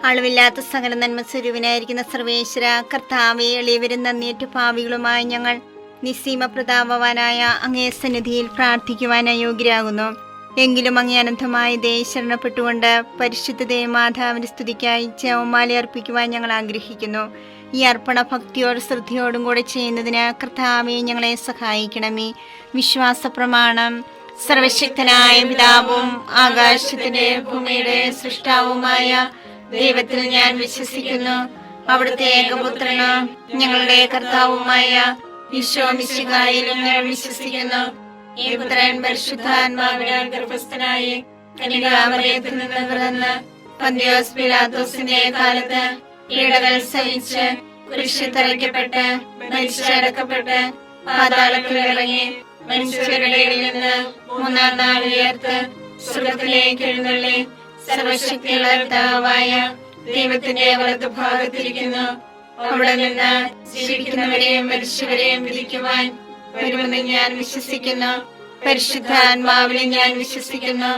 അളവില്ലാത്ത സകല നന്മ സ്വരൂപനായിരിക്കുന്ന സർവേശ്വര കർത്താവെ, എളിയവരും നന്ദിയേറ്റ പാപികളുമായി ഞങ്ങൾ നിസ്സീമ പ്രതാപവാനായ അങ്ങേ സന്നിധിയിൽ പ്രാർത്ഥിക്കുവാൻ അയോഗ്യരാകുന്നു. എങ്കിലും അങ്ങേ അനന്തമായ ദയ ശരണപ്പെട്ടുകൊണ്ട് പരിശുദ്ധ ദേവമാതാവിന്റെ സ്തുതിക്കായി ജപമാല അർപ്പിക്കുവാൻ ഞങ്ങൾ ആഗ്രഹിക്കുന്നു. ഈ അർപ്പണ ഭക്തിയോടും ശ്രദ്ധയോടും കൂടെ ചെയ്യുന്നതിന് കർത്താവെ ഞങ്ങളെ സഹായിക്കണമേ. വിശ്വാസ പ്രമാണം. സർവശക്തനായ പിതാവും ആകാശത്തിന്റെ ഭൂമിയുടെ സൃഷ്ടാവുമായ ദൈവത്തിൽ ഞാൻ വിശ്വസിക്കുന്നു. അവിടുത്തെ ഏകപുത്രനും ഞങ്ങളുടെ കർത്താവുമായ ഈശോ മിശിഹായിലും ഞാൻ വിശ്വസിക്കുന്നു. ഈ പുത്രൻ പരിശുദ്ധാത്മാവിനാൽ ഗർഭസ്ഥനായി കന്യകാമറിയത്തിൽ നിന്ന് പിറന്ന് പന്തിയോസ് പിലാത്തോസിന്റെ കാലത്ത് പീഡകൾ സഹിച്ച് കുരിശിൽ തറയ്ക്കപ്പെട്ട് മരിച്ചടക്കപ്പെട്ട് പാതാളത്തിൽ ഇറങ്ങി മനുഷ്യരുടെ ഇടയിൽ നിന്ന് മൂന്നാം നാൾ ഉയർത്ത് സ്വർഗ്ഗത്തിലേക്ക് എഴുന്നള്ളി സർവശക്തിയുള്ള പിതാവായ ദൈവത്തിന്റെ വലതുഭാഗത്തിരിക്കുന്നു. അവിടെ നിന്ന് ജീവിക്കുന്നവരെയും മരിച്ചവരെയും വിധിക്കുവാൻ വരുമെന്ന് ഞാൻ വിശ്വസിക്കുന്നു. പരിശുദ്ധാത്മാവിനെ ഞാൻ വിശ്വസിക്കുന്നു.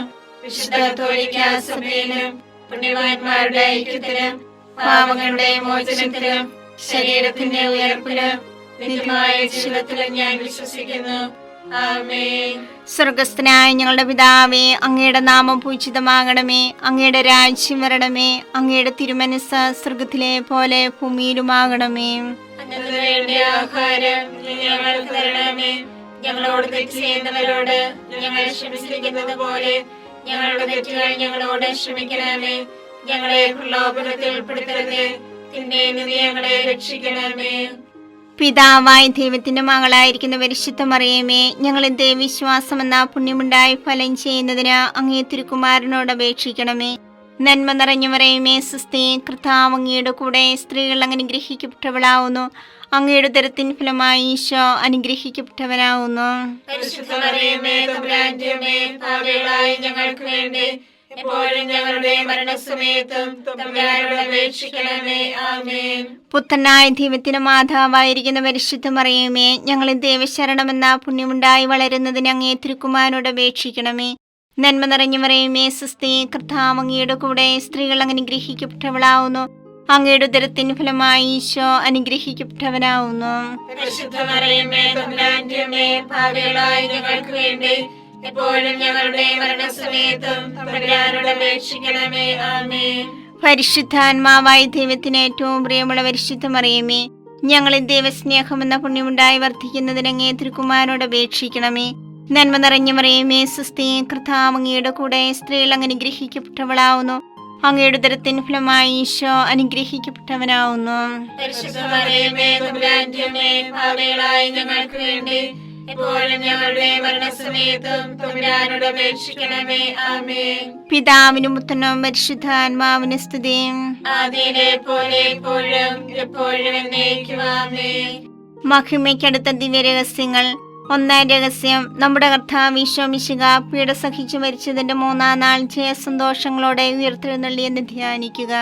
വിശുദ്ധ കത്തോലിക്കാ സഭയിലും പുണ്യവാന്മാരുടെ ഐക്യത്തിലും പാപങ്ങളുടെ മോചനത്തിലും ശരീരത്തിന്റെ ഉയർപ്പിലും നിത്യമായ ജീവിതത്തിലും ഞാൻ വിശ്വസിക്കുന്നു. ആമേൻ. സ്വർഗസ്ഥനായ ഞങ്ങളുടെ പിതാവേ, അങ്ങയുടെ നാമം പൂജിതമാകണമേ. അങ്ങയുടെ രാജ്യം വരണമേ. അങ്ങയുടെ തിരുമനസ്സ് സ്വർഗത്തിലെ പോലെ ഭൂമിയിലുമാകണമേ. വേണ്ട ആഹാരം ഞങ്ങൾക്ക് തരണമേ. ഞങ്ങളോട് തെറ്റ് ചെയ്യുന്നവരോട് ഞങ്ങൾ ക്ഷമിച്ചിരിക്കുന്നത് പോലെ ഞങ്ങളുടെ തെറ്റുകൾ ഞങ്ങളോട് ക്ഷമിക്കണമേ. ഞങ്ങളെ പ്രലോഭനത്തിൽ ഉൾപ്പെടുത്തരുതേ, തിന്മയിൽ നിന്ന് ഞങ്ങളെ രക്ഷിക്കണമേ. പിതാവായ ദൈവത്തിന്റെ മകളായിരിക്കുന്ന പരിശുദ്ധ മറിയമേ, ഞങ്ങളെ ദൈവവിശ്വാസം എന്ന പുണ്യമുണ്ടായി ഫലം ചെയ്യുന്നതിന് അങ്ങേ തിരുക്കുമാരനോട് അപേക്ഷിക്കണമേ. നന്മ നിറഞ്ഞ മറിയമേ സുസ്ഥി, കർത്താവ് അങ്ങയുടെ കൂടെ സ്ത്രീകൾ അനുഗ്രഹിക്കപ്പെട്ടവളാവുന്നു. അങ്ങയുടെ ഉദരത്തിൻ ഫലമായി ഈശോ അനുഗ്രഹിക്കപ്പെട്ടവനാവുന്നു. പരിശുദ്ധ മറിയമേ തമ്പുരാന്റെ അമ്മേ, പാപികളായ ഞങ്ങൾക്ക് വേണ്ടി എപ്പോഴും ഞങ്ങളുടെ മരണസമയത്തും തമ്പുരാനോട് അപേക്ഷിക്കണമേ. ആമേൻ. പുത്രനായ ദൈവത്തിന്റെ മാതാവായിരിക്കുന്ന പരിശുദ്ധ മറിയമേ, ഞങ്ങളെ ദൈവശരണമെന്ന പുണ്യമുണ്ടായി വളരുന്നതിന് അങ്ങേ തിരുക്കുമാരനോട് അപേക്ഷിക്കണമേ. നന്മ നിറഞ്ഞ മറിയമേ സുസ്ഥി, കർത്താവ് അങ്ങയുടെ കൂടെ സ്ത്രീകൾ അനുഗ്രഹിക്കപ്പെട്ടവളാവുന്നു. അങ്ങയുടെ ഉദരത്തിൻ ഫലമായി ഈശോ അനുഗ്രഹിക്കപ്പെട്ടവനാവുന്നു. പരിശുദ്ധ മറിയമേ തമ്പുരാന്റെ അമ്മേ, പാപികളായ ഞങ്ങൾക്ക് വേണ്ടി എപ്പോഴും ഞങ്ങളുടെ മരണസമയത്തും തമ്പുരാനോട് അപേക്ഷിക്കണമേ. ആമേൻ. പരിശുദ്ധാത്മാവായ ദൈവത്തിന് ഏറ്റവും പ്രിയമുള്ള പരിശുദ്ധ മറിയമേ, ഞങ്ങളെ ദൈവസ്നേഹമെന്ന പുണ്യമുണ്ടായി വർദ്ധിക്കുന്നതിന് അങ്ങേ തിരുക്കുമാരനോട് അപേക്ഷിക്കണമേ. നന്മ നിറഞ്ഞ മറിയമേ സുസ്ഥി, കർത്താവ് അങ്ങയുടെ കൂടെ സ്ത്രീകൾ അനുഗ്രഹിക്കപ്പെട്ടവളാവുന്നു. അങ്ങയുടെ ഉദരത്തിൻ ഫലമായി ഈശോ അനുഗ്രഹിക്കപ്പെട്ടവനാവുന്നു. പരിശുദ്ധ മറിയമേ തമ്പുരാന്റെ അമ്മേ, പാപികളായ ഞങ്ങൾക്ക് വേണ്ടി എപ്പോഴും ഞങ്ങളുടെ മരണസമയത്തും തമ്പുരാനോട് അപേക്ഷിക്കണമേ. ആമേൻ. പിതാവിനും പുത്രനും പരിശുദ്ധാത്മാവിനും സ്തുതി. ആദിയിലെ പോലെ എപ്പോഴും എപ്പോഴും എന്നേക്കും. ആമേൻ. മഹിമയ്ക്കടുത്ത ദിവ്യരഹസ്യങ്ങൾ. ഒന്നാം രഹസ്യം, നമ്മുടെ കർത്താവ് ഈശോ മിശിഹാ പീഡ സഹിച്ചു മരിച്ചതിന്റെ മൂന്നാം നാൾ ജയസന്തോഷങ്ങളോടെ ഉയർത്തെഴുന്നള്ളിയെന്ന് ധ്യാനിക്കുക.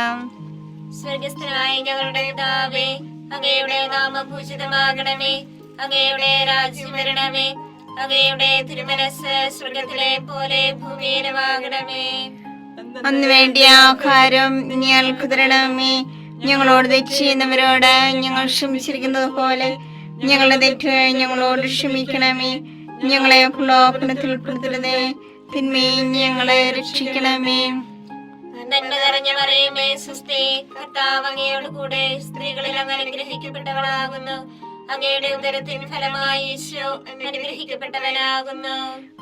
സ്വർഗസ്ഥനായ ഞങ്ങളുടെ പിതാവേ, അങ്ങയുടെ നാമം പൂജിതമാകണമേ. അങ്ങയുടെ രാജ്യം വരണമേ. അങ്ങയുടെ തിരുമനസ്സ് സ്വർഗത്തിലെ പോലെ ഭൂമിയിലുമാകണമേ. അന്ന് വേണ്ടിയ ആഹാരം ഞങ്ങൾക്ക് തരണമേ. ഞങ്ങളോട് തെറ്റ് ചെയ്യുന്നവരോട് ഞങ്ങൾ ക്ഷമിച്ചിരിക്കുന്നത് പോലെ ഞങ്ങളുടെ തെറ്റുകൾ ഞങ്ങളോട് ക്ഷമിക്കണമേ. ഞങ്ങളെ പ്രലോഭനത്തിൽ ഉൾപ്പെടുത്തരുതേ, തിന്മയിൽ ഞങ്ങളെ രക്ഷിക്കണമേ. നന്മ നിറഞ്ഞ മറിയമേ സുസ്ഥി, കർത്താവ് അങ്ങയോട് കൂടെ സ്ത്രീകളിൽ അങ്ങ് അനുഗ്രഹിക്കപ്പെട്ടവളാകുന്നു. അങ്ങയുടെ ഉദരത്തിൻ ഫലമായി ഈശോ അനുഗ്രഹിക്കപ്പെട്ടവനാകുന്നു.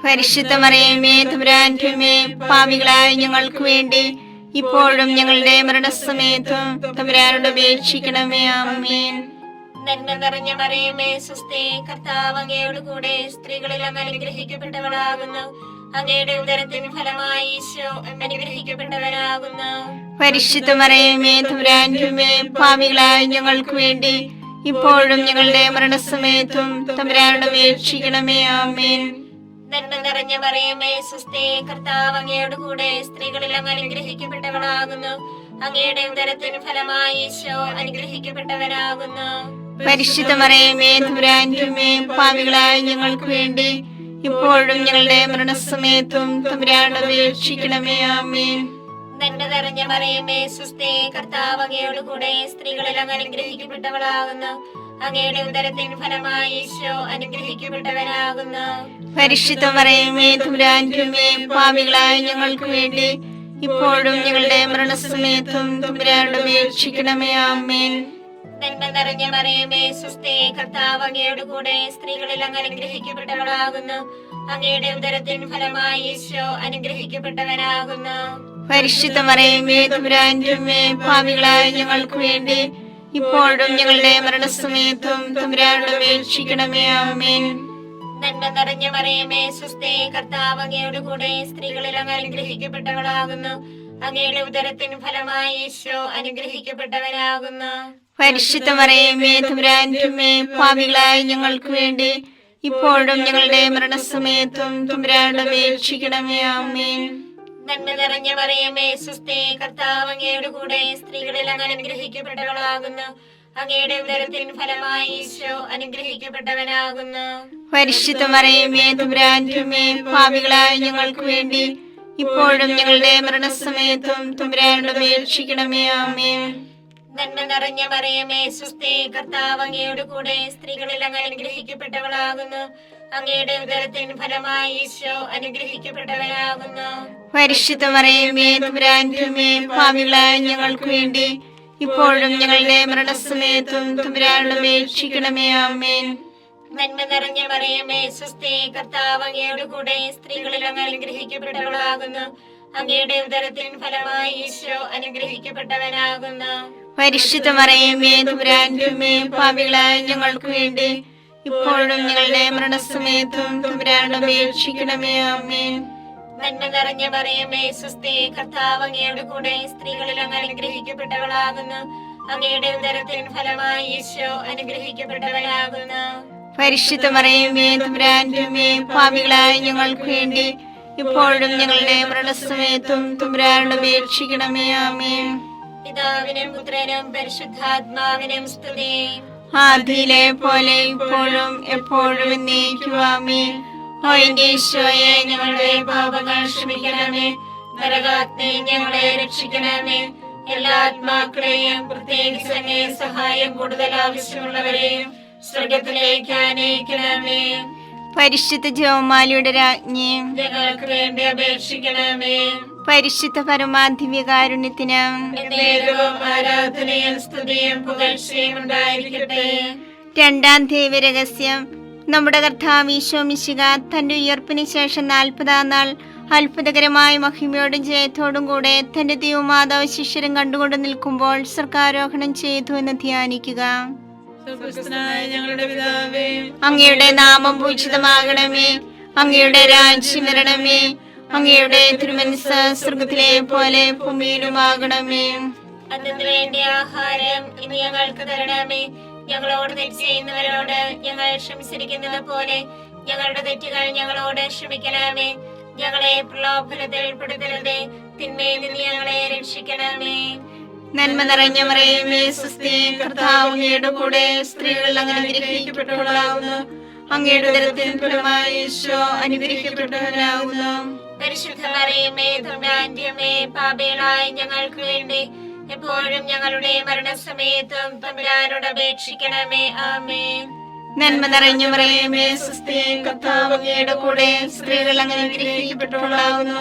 പരിശുദ്ധ മറിയമേ തമ്പുരാന്റെ അമ്മേ, പാപികളായ ഞങ്ങൾക്ക് വേണ്ടി ഇപ്പോഴും ഞങ്ങളുടെ മരണസമയത്തും തമ്പുരാനോട് അപേക്ഷിക്കണമേ. ആമേൻ. നന്മ നിറഞ്ഞ മറിയമേ സുസ്ഥി, കർത്താവ് അങ്ങയോട് കൂടെ സ്ത്രീകളിൽ അങ്ങ് അനുഗ്രഹിക്കപ്പെട്ടവളാകുന്നു. അങ്ങയുടെ ഉദരത്തിൻ ഫലമായി ഈശോ അനുഗ്രഹിക്കപ്പെട്ടവനാകുന്നു. പരിശുദ്ധ മറിയമേ തമ്പുരാന്റെ അമ്മേ, പാപികളായ ഞങ്ങൾക്ക് വേണ്ടി ഇപ്പോഴും ഞങ്ങളുടെ മരണസമയത്തും തമ്പുരാനോട് അപേക്ഷിക്കണമേ. ആമേൻ. നന്മ നിറഞ്ഞ മറിയമേ സുസ്ഥി, കർത്താവ് അങ്ങയോട് കൂടെ സ്ത്രീകളിൽ അങ്ങ് അനുഗ്രഹിക്കപ്പെട്ടവളാകുന്നു. അങ്ങയുടെ ഉദരത്തിൻ ഫലമായി ഈശോ അനുഗ്രഹിക്കപ്പെട്ടവനാകുന്നു. പരിശുദ്ധ മറിയമേ തമ്പുരാന്റെ അമ്മേ, പാപികളായ ഞങ്ങൾക്ക് വേണ്ടി ഇപ്പോഴും ഞങ്ങളുടെ മരണസമയത്തും തമ്പുരാനോട് അപേക്ഷിക്കണമേ. ആമേൻ. നന്മ നിറഞ്ഞ മറിയമേ സുസ്ഥി, കർത്താവ് അങ്ങയോട് കൂടെ സ്ത്രീകളിൽ അങ്ങ് അനുഗ്രഹിക്കപ്പെട്ടവളാകുന്നു. അങ്ങയുടെ ഉദരത്തിൻ ഫലമായി ഈശോ അനുഗ്രഹിക്കപ്പെട്ടവനാകുന്നു. പരിശുദ്ധ മറിയമേ തമ്പുരാന്റെ അമ്മേ, പാപികളായ ഞങ്ങൾക്ക് വേണ്ടി ഇപ്പോഴും ഞങ്ങളുടെ മരണസമയത്തും തമ്പുരാനോട് അപേക്ഷിക്കണമേ. ആമേൻ. നന്മ നിറഞ്ഞ മറിയമേ സുസ്ഥി, കർത്താവ് അങ്ങയോട് കൂടെ സ്ത്രീകളിൽ അങ്ങ് അനുഗ്രഹിക്കപ്പെട്ടവളാകുന്നു. അങ്ങയുടെ ഉദരത്തിൻ ഫലമായി ഈശോ അനുഗ്രഹിക്കപ്പെട്ടവനാകുന്നു. പരിശുദ്ധ മറിയമേ തമ്പുരാന്റെ അമ്മേ, പാപികളായ ഞങ്ങൾക്ക് വേണ്ടി ഇപ്പോഴും ഞങ്ങളുടെ മരണസമയത്തും തമ്പുരാനോട് അപേക്ഷിക്കണമേ. ആമേൻ. നന്മ നിറഞ്ഞ മറിയമേ സുസ്ഥി, കർത്താവ് അങ്ങയോട് കൂടെ സ്ത്രീകളിൽ അങ്ങ് അനുഗ്രഹിക്കപ്പെട്ടവളാകുന്നു. അങ്ങയുടെ ഉദരത്തിൻ ഫലമായി ഈശോ അനുഗ്രഹിക്കപ്പെട്ടവനാകുന്നു. പരിശുദ്ധ മറിയമേ തമ്പുരാന്റെ അമ്മേ, പാപികളായ ഞങ്ങൾക്ക് വേണ്ടി ഇപ്പോഴും ഞങ്ങളുടെ മരണസമയത്തും തമ്പുരാനോട് അപേക്ഷിക്കണമേ. ആമേൻ. നന്മ നിറഞ്ഞ മറിയമേ സുസ്ഥി, കർത്താവ് അങ്ങയോട് കൂടെ സ്ത്രീകളിൽ അങ്ങ് അനുഗ്രഹിക്കപ്പെട്ടവളാകുന്നു. അങ്ങയുടെ ഉദരത്തിൻ ഫലമായി ഈശോ അനുഗ്രഹിക്കപ്പെട്ടവനാകുന്നു. പരിശുദ്ധ മറിയമേ തമ്പുരാന്റെ അമ്മേ, പാപികളായ ഞങ്ങൾക്ക് വേണ്ടി ഇപ്പോഴും ഞങ്ങളുടെ മരണസമയത്തും തമ്പുരാനോട് അപേക്ഷിക്കണമേ. ആമേൻ. നന്മ നിറഞ്ഞ മറിയമേ സുസ്ഥി, കർത്താവ് അങ്ങയോട് കൂടെ സ്ത്രീകളിൽ അങ്ങ് അനുഗ്രഹിക്കപ്പെട്ടവളാകുന്നു. അങ്ങയുടെ ഉദരത്തിൻ ഫലമായി ഈശോ അനുഗ്രഹിക്കപ്പെട്ടവനാകുന്നു. പരിശുദ്ധ മറിയമേ തമ്പുരാന്റെ അമ്മേ, പാപികളായ ഞങ്ങൾക്ക് വേണ്ടി ഇപ്പോഴും ഞങ്ങളുടെ മരണസമയത്തും തമ്പുരാനോട് അപേക്ഷിക്കണമേ. ആമേൻ. നന്മ നിറഞ്ഞ മറിയമേ സുസ്ഥി, കർത്താവ് അങ്ങയോട് കൂടെ സ്ത്രീകളിൽ അങ്ങ് അനുഗ്രഹിക്കപ്പെട്ടവളാകുന്നു. അങ്ങയുടെ ഉദരത്തിൻ ഫലമായി ഈശോ അനുഗ്രഹിക്കപ്പെട്ടവനാകുന്നു. പരിശുദ്ധ മറിയമേ തമ്പുരാന്റെ അമ്മേ, പാപികളായ ഞങ്ങൾക്ക് വേണ്ടി ഇപ്പോഴും ഞങ്ങളുടെ മരണസമയത്തും തമ്പുരാനോട് അപേക്ഷിക്കണമേ. ആമേൻ. നന്മ നിറഞ്ഞ മറിയമേ സുസ്ഥി, കർത്താവ് അങ്ങയോട് കൂടെ സ്ത്രീകളിൽ അങ്ങ് അനുഗ്രഹിക്കപ്പെട്ടവളാകുന്നു. അങ്ങയുടെ ഉദരത്തിൻ ഫലമായി ഈശോ അനുഗ്രഹിക്കപ്പെട്ടവനാകുന്നു. പരിശുദ്ധ മറിയമേ തമ്പുരാന്റെ അമ്മേ, പാപികളായ ഞങ്ങൾക്ക് വേണ്ടി ഇപ്പോഴും ഞങ്ങളുടെ മരണസമയത്തും തമ്പുരാനോട് അപേക്ഷിക്കണമേ. ആമേൻ. പിതാവിനും പുത്രനും പരിശുദ്ധാത്മാവിനും സ്തുതി. ആദിയിലെ പോലെ ഇപ്പോഴും എപ്പോഴും എന്നേക്കും. ആമേൻ. ഓ എന്റെ ഈശോയെ, ഞങ്ങളുടെ പാപങ്ങൾ ക്ഷമിക്കണമേ. നരകാഗ്നി ഞങ്ങളെ രക്ഷിക്കണമേ. എല്ലാ ആത്മാക്കളെയും പ്രത്യേകിച്ച് അങ്ങേ സഹായം കൂടുതൽ ആവശ്യമുള്ളവരെയും സ്വർഗത്തിലേക്ക് ആനയിക്കണമേ. പരിശുദ്ധ ജപമാലയുടെ രാജ്ഞി, ഞങ്ങൾക്ക് വേണ്ടി അപേക്ഷിക്കണമേ. പരിശുദ്ധ പരമാധിവ്യകാരുണ്യത്തിന് എന്നേരവും ആരാധനയും സ്തുതിയും പുകഴ്ചയും ഉണ്ടായിരിക്കട്ടെ. രണ്ടാം ദൈവരഹസ്യം. നമ്മുടെ കർത്താവ് ഈശോ മിശിഹ തന്റെ ഉയർപ്പിന് ശേഷം 40-ാം നാൾ അത്ഭുതകരമായ മഹിമയോടും ജയത്തോടും കൂടെ തന്റെ ദൈവമാതാവ് ശിഷ്യരും കണ്ടുകൊണ്ട് നിൽക്കുമ്പോൾ സ്വർഗ്ഗാരോഹണം ചെയ്തു എന്ന് ധ്യാനിക്കുക. ഞങ്ങളുടെ പിതാവേ, അങ്ങയുടെ നാമം പൂജിതമാകണമേ. അങ്ങയുടെ രാജ്യം വരണമേ. അങ്ങയുടെ തിരുമനസ്സ് സ്വർഗ്ഗത്തിലെ പോലെ ഭൂമിയിലുമാകണമേ. അതിനു വേണ്ടി ആഹാരം ഇനി ഞങ്ങൾക്ക് തരണമേ. ഞങ്ങളോട് തെറ്റ് ചെയ്യുന്നവരോട് ഞങ്ങൾ ക്ഷമിച്ചിരിക്കുന്നത് പോലെ ഞങ്ങളുടെ തെറ്റുകൾ ഞങ്ങളോട് ക്ഷമിക്കണമേ. ഞങ്ങളെ പ്രലോഭനത്തിൽ ഉൾപ്പെടുത്തരുതേ, തിന്മയിൽ നിന്ന് ഞങ്ങളെ രക്ഷിക്കണമേ. നന്മ നിറഞ്ഞ മറിയമേ സുസ്ഥി, കർത്താവ് അങ്ങയുടെ കൂടെ സ്ത്രീകൾ അങ്ങ് അനുഗ്രഹിക്കപ്പെട്ടവളാകുന്നു. അങ്ങയുടെ ഉദരത്തിൻ ഫലമായി ഈശോ അനുഗ്രഹിക്കപ്പെട്ടവനാകുന്നു. പരിശുദ്ധ മറിയമേ തമ്പുരാന്റെ അമ്മേ, പാപികളായ ഞങ്ങൾക്ക് വേണ്ടി എപ്പോഴും ഞങ്ങളുടെ മരണസമയത്തും തമ്പുരാനോട് അപേക്ഷിക്കണമേ. ആമേൻ. നന്മ നിറഞ്ഞ മറിയമേ സുസ്ഥി, കർത്താവ് അങ്ങയുടെ കൂടെ സ്ത്രീകൾ അങ്ങ് അനുഗ്രഹിക്കപ്പെട്ടവളാകുന്നു.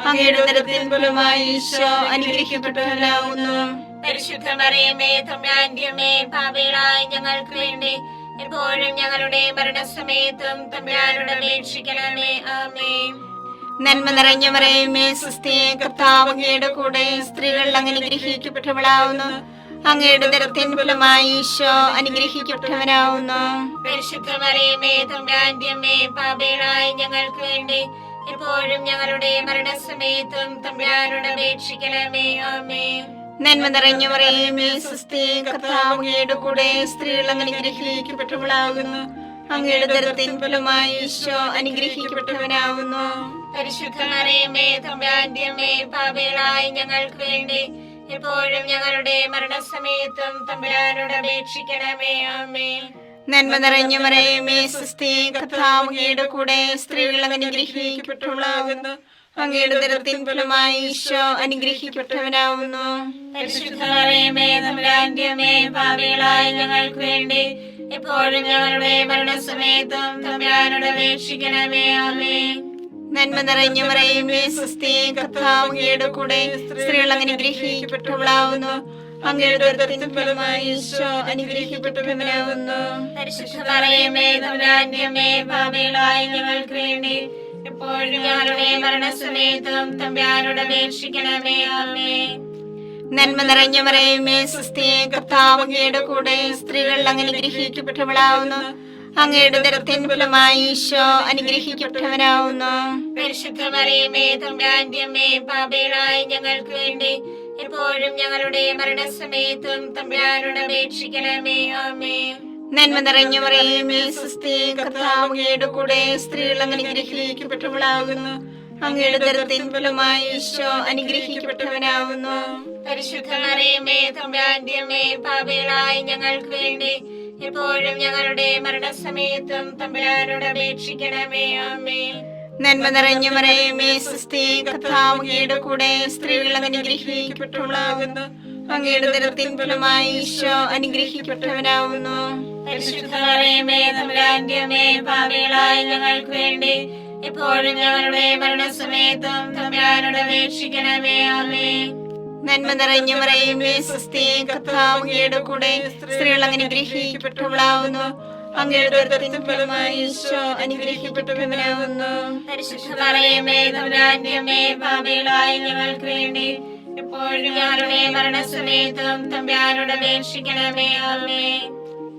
അങ്ങയുടെ ഉദരത്തിൻ ഫലമായി ഈശോ അനുഗ്രഹിക്കപ്പെട്ടവനാകുന്നു. പരിശുദ്ധ മറിയമേ തമ്പുരാന്റെ അമ്മേ, പാപികളായ ഞങ്ങൾക്ക് വേണ്ടി എപ്പോഴും ഞങ്ങളുടെ മരണസമയത്തും തമ്പുരാനോട് അപേക്ഷിക്കണമേ. ആമേൻ. നന്മ നിറഞ്ഞ മറിയമേ സുസ്ഥി, കർത്താവ് അങ്ങയുടെ കൂടെ സ്ത്രീകൾ അങ്ങ് അനുഗ്രഹിക്കപ്പെട്ടവളാകുന്നു. അങ്ങയുടെ ഉദരത്തിൻ ഫലമായി ഈശോ അനുഗ്രഹിക്കപ്പെട്ടവനാകുന്നു. പരിശുദ്ധ മറിയമേ തമ്പുരാന്റെ അമ്മേ, പാപികളായ ഞങ്ങൾക്ക് വേണ്ടി എപ്പോഴും ഞങ്ങളുടെ മരണസമയത്തും തമ്പുരാനോട് അപേക്ഷിക്കണമേ. ആമേൻ. നന്മ നിറഞ്ഞ മറിയമേ സുസ്ഥി, കർത്താവ് അങ്ങയുടെ കൂടെ സ്ത്രീകൾ അങ്ങ് അനുഗ്രഹിക്കപ്പെട്ടവളാകുന്നു. അങ്ങയുടെ ഉദരത്തിൻ ഫലമായി ഈശോ അനുഗ്രഹിക്കപ്പെട്ടവനാകുന്നു. പരിശുദ്ധ മറിയമേ തമ്പുരാന്റെ അമ്മേ, പാപികളായ ഞങ്ങൾക്ക് വേണ്ടി എപ്പോഴും ഞങ്ങളുടെ മരണസമയത്തും തമ്പുരാനോട് അപേക്ഷിക്കണമേ. ആമേൻ. നന്മ നിറഞ്ഞ മറിയമേ സുസ്ഥി, കർത്താവ് അങ്ങയുടെ കൂടെ സ്ത്രീകൾ അങ്ങ് അനുഗ്രഹിക്കപ്പെട്ടവളാകുന്നു. അങ്ങയുടെ ഉദരത്തിൻ ഫലമായി ഈശോ അനുഗ്രഹിക്കപ്പെട്ടവനാവുന്നു. പരിശുദ്ധ മറിയമേ തമ്പുരാന്റെ അമ്മേ, പാപികളായ ഞങ്ങൾക്ക് വേണ്ടി എപ്പോഴും ഞങ്ങളുടെ മരണസമയത്തും തമ്പുരാനോട് അപേക്ഷിക്കണമേ. ആമേൻ. നന്മ നിറഞ്ഞ മറിയമേ സ്വസ്തി, കർത്താവ് അങ്ങയുടെ കൂടെ, സ്ത്രീകൾ അനുഗ്രഹിക്കപ്പെട്ടവളാവുന്നു. അങ്ങയുടെ ഉദരത്തിൻ ഫലമായി ഈശോ അനുഗ്രഹിക്കപ്പെട്ടവനാവുന്നു. പരിശുദ്ധ മറിയമേ തമ്പുരാന്റെ അമ്മേ, പാപികളായ ഞങ്ങൾക്ക് വേണ്ടി എപ്പോഴും ഞങ്ങളുടെ മരണസമയത്തും തമ്പുരാനോട് അപേക്ഷിക്കണമേ. ആമേൻ. നന്മ നിറഞ്ഞ മറിയമേ സ്വസ്തി, കർത്താവ് അങ്ങയുടെ കൂടെ, സ്ത്രീകൾ അനുഗ്രഹിക്കപ്പെട്ടവളാവുന്നു. അങ്ങയുടെ ഉദരത്തിൻ ഫലമായി ഈശോ അനുഗ്രഹിക്കപ്പെട്ടവനാവുന്നു. പരിശുദ്ധ മറിയമേ തമ്പുരാന്റെ അമ്മേ, പാപികളായ ഞങ്ങൾക്ക് വേണ്ടി എപ്പോഴും ഞങ്ങളുടെ മരണസമയത്തും തമ്പുരാനോട് അപേക്ഷിക്കണമേ. ആമേൻ. നന്മ നിറഞ്ഞ മറിയമേ സ്വസ്തി, കർത്താവ് അങ്ങയുടെ കൂടെ, സ്ത്രീകൾ അനുഗ്രഹിക്കപ്പെട്ടവളാകുന്നു. അങ്ങയുടെ ഉദരത്തിൻ ഫലമായി ഈശോ അനുഗ്രഹിക്കപ്പെട്ടവനാവുന്നു. പരിശുദ്ധ മറിയമേ തമ്പുരാന്റെ അമ്മേ, പാപികളായ ഞങ്ങൾക്ക് വേണ്ടി എപ്പോഴും ഞങ്ങളുടെ മരണസമയത്തും തമ്പുരാനോട് അപേക്ഷിക്കണമേ. ആമേൻ. നന്മ നിറഞ്ഞ മറിയമേ സ്വസ്തി, കർത്താവ് അങ്ങയുടെ കൂടെ, സ്ത്രീകൾ അനുഗ്രഹിക്കപ്പെട്ടവളാകുന്നു. അങ്ങയുടെ ഉദരത്തിൻ ഫലമായി ഈശോ അനുഗ്രഹിക്കപ്പെട്ടവനാവുന്നു. പരിശുദ്ധ മറിയമേ തമ്പുരാന്റെ അമ്മേ, പാപികളായ ഞങ്ങൾക്ക് വേണ്ടി എപ്പോഴും ഞങ്ങളുടെ മരണസമയത്തും തമ്പുരാനോട് അപേക്ഷിക്കണമേ. ആമേൻ. നന്മ നിറഞ്ഞ മറിയമേ സ്വസ്തി, കർത്താവ് അങ്ങയുടെ കൂടെ, സ്ത്രീകൾ അനുഗ്രഹിക്കപ്പെട്ടവളാവുന്നു. അങ്ങയുടെ ഉദരത്തിൻ ഫലമായി ഈശോ അനുഗ്രഹിക്കപ്പെട്ടവനാവുന്നു. പരിശുദ്ധ മറിയമേ തമ്പുരാന്റെ അമ്മേ, പാപികളായ ഞങ്ങൾക്ക് വേണ്ടി എപ്പോഴും ഞങ്ങളുടെ മരണസമയത്തും തമ്പുരാനോട് അപേക്ഷിക്കണമേ. ആമേൻ.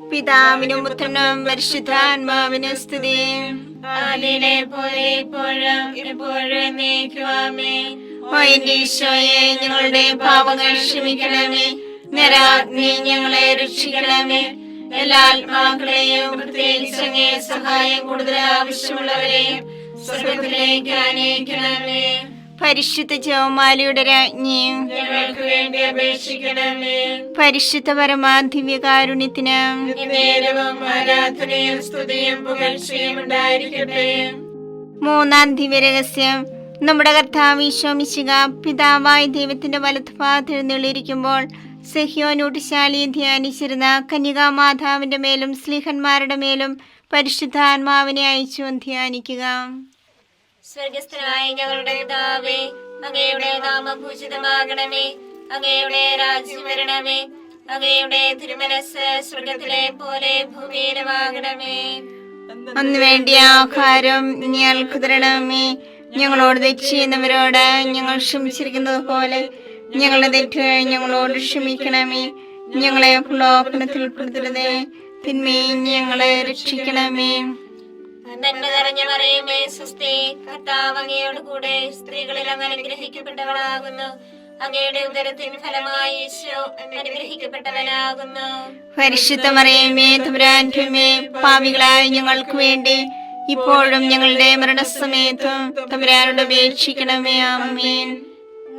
പിതാവിനും പുത്രനും പരിശുദ്ധാത്മാവിനും സ്തുതി. ആദിയിലെ പോലെ ഇപ്പോഴും എപ്പോഴും എന്നേക്കും. ആമേൻ. ഓ എന്റെ ഈശോയെ, ഞങ്ങളുടെ പാപങ്ങൾ ക്ഷമിക്കണമേ. നരാഗ്നി ഞങ്ങളെ രക്ഷിക്കണമേ. എല്ലാ ആത്മാക്കളെയും, പ്രത്യേകിച്ച് അങ്ങേ സഹായം കൂടുതൽ ആവശ്യമുള്ളവരെയും സ്വർഗ്ഗത്തിലേക്ക് ആനയിക്കണമേ. പരിശുദ്ധ ജപമാലയുടെ രാജ്ഞിയും ഞങ്ങൾക്ക് വേണ്ടി അപേക്ഷിക്കണമേ. പരിശുദ്ധ പരമാദിവ്യകാരുണ്യത്തിന് നേരവും ആരാധനയും സ്തുതിയും പുകഴ്ചയും ഉണ്ടായിരിക്കട്ടെ. മൂന്നാം ദിവ്യരഹസ്യം. നമ്മുടെ കർത്താവ് ഈശോ മിശിഹ പിതാവായ ദൈവത്തിന്റെ വലത്തുഭാഗത്ത് എഴുന്നള്ളിയിരിക്കുമ്പോൾ സഹ്യോനൂട്ടിശാലിയെ ധ്യാനിച്ചിരുന്ന കന്യകാമാതാവിന്റെ മേലും സ്ലീഹന്മാരുടെ മേലും പരിശുദ്ധാത്മാവിനെ അയച്ചു ധ്യാനിക്കുക. സ്വർഗസ്ഥനായ ഞങ്ങളുടെ പിതാവേ, അങ്ങയുടെ നാമം പൂജിതമാകണമേ. അങ്ങയുടെ രാജ്യം വരണമേ. അങ്ങയുടെ തിരുമനസ്സ് സ്വർഗത്തിലെ പോലെ ഭൂമിയിലുമാകണമേ. അന്ന് വേണ്ടിയ ആഹാരം ഞങ്ങൾക്ക് തരണമേ. ഞങ്ങളോട് തെറ്റ് ചെയ്യുന്നവരോട് ഞങ്ങൾ ക്ഷമിച്ചിരിക്കുന്നത് പോലെ ഞങ്ങളുടെ തെറ്റുകൾ ഞങ്ങളോട് ക്ഷമിക്കണമേ. ഞങ്ങളെ പ്രലോഭനത്തിൽ ഉൾപ്പെടുത്തരുതേ, തിന്മയിൽ ഞങ്ങളെ രക്ഷിക്കണമേ. നന്മ നിറഞ്ഞ മറിയമേ സ്വസ്തി, കർത്താവ് അങ്ങയോട് കൂടെ, സ്ത്രീകളിൽ അങ്ങ് അനുഗ്രഹിക്കപ്പെട്ടവളാകുന്നു. അങ്ങയുടെ ഉദരത്തിൻ ഫലമായി ഈശോ അനുഗ്രഹിക്കപ്പെട്ടവനാകുന്നു. പരിശുദ്ധ മറിയമേ തമ്പുരാന്റെ അമ്മേ, പാപികളായ ഞങ്ങൾക്ക് വേണ്ടി ഇപ്പോഴും ഞങ്ങളുടെ മരണസമയത്തും തമ്പുരാനോട് അപേക്ഷിക്കണമേ. ആമേൻ.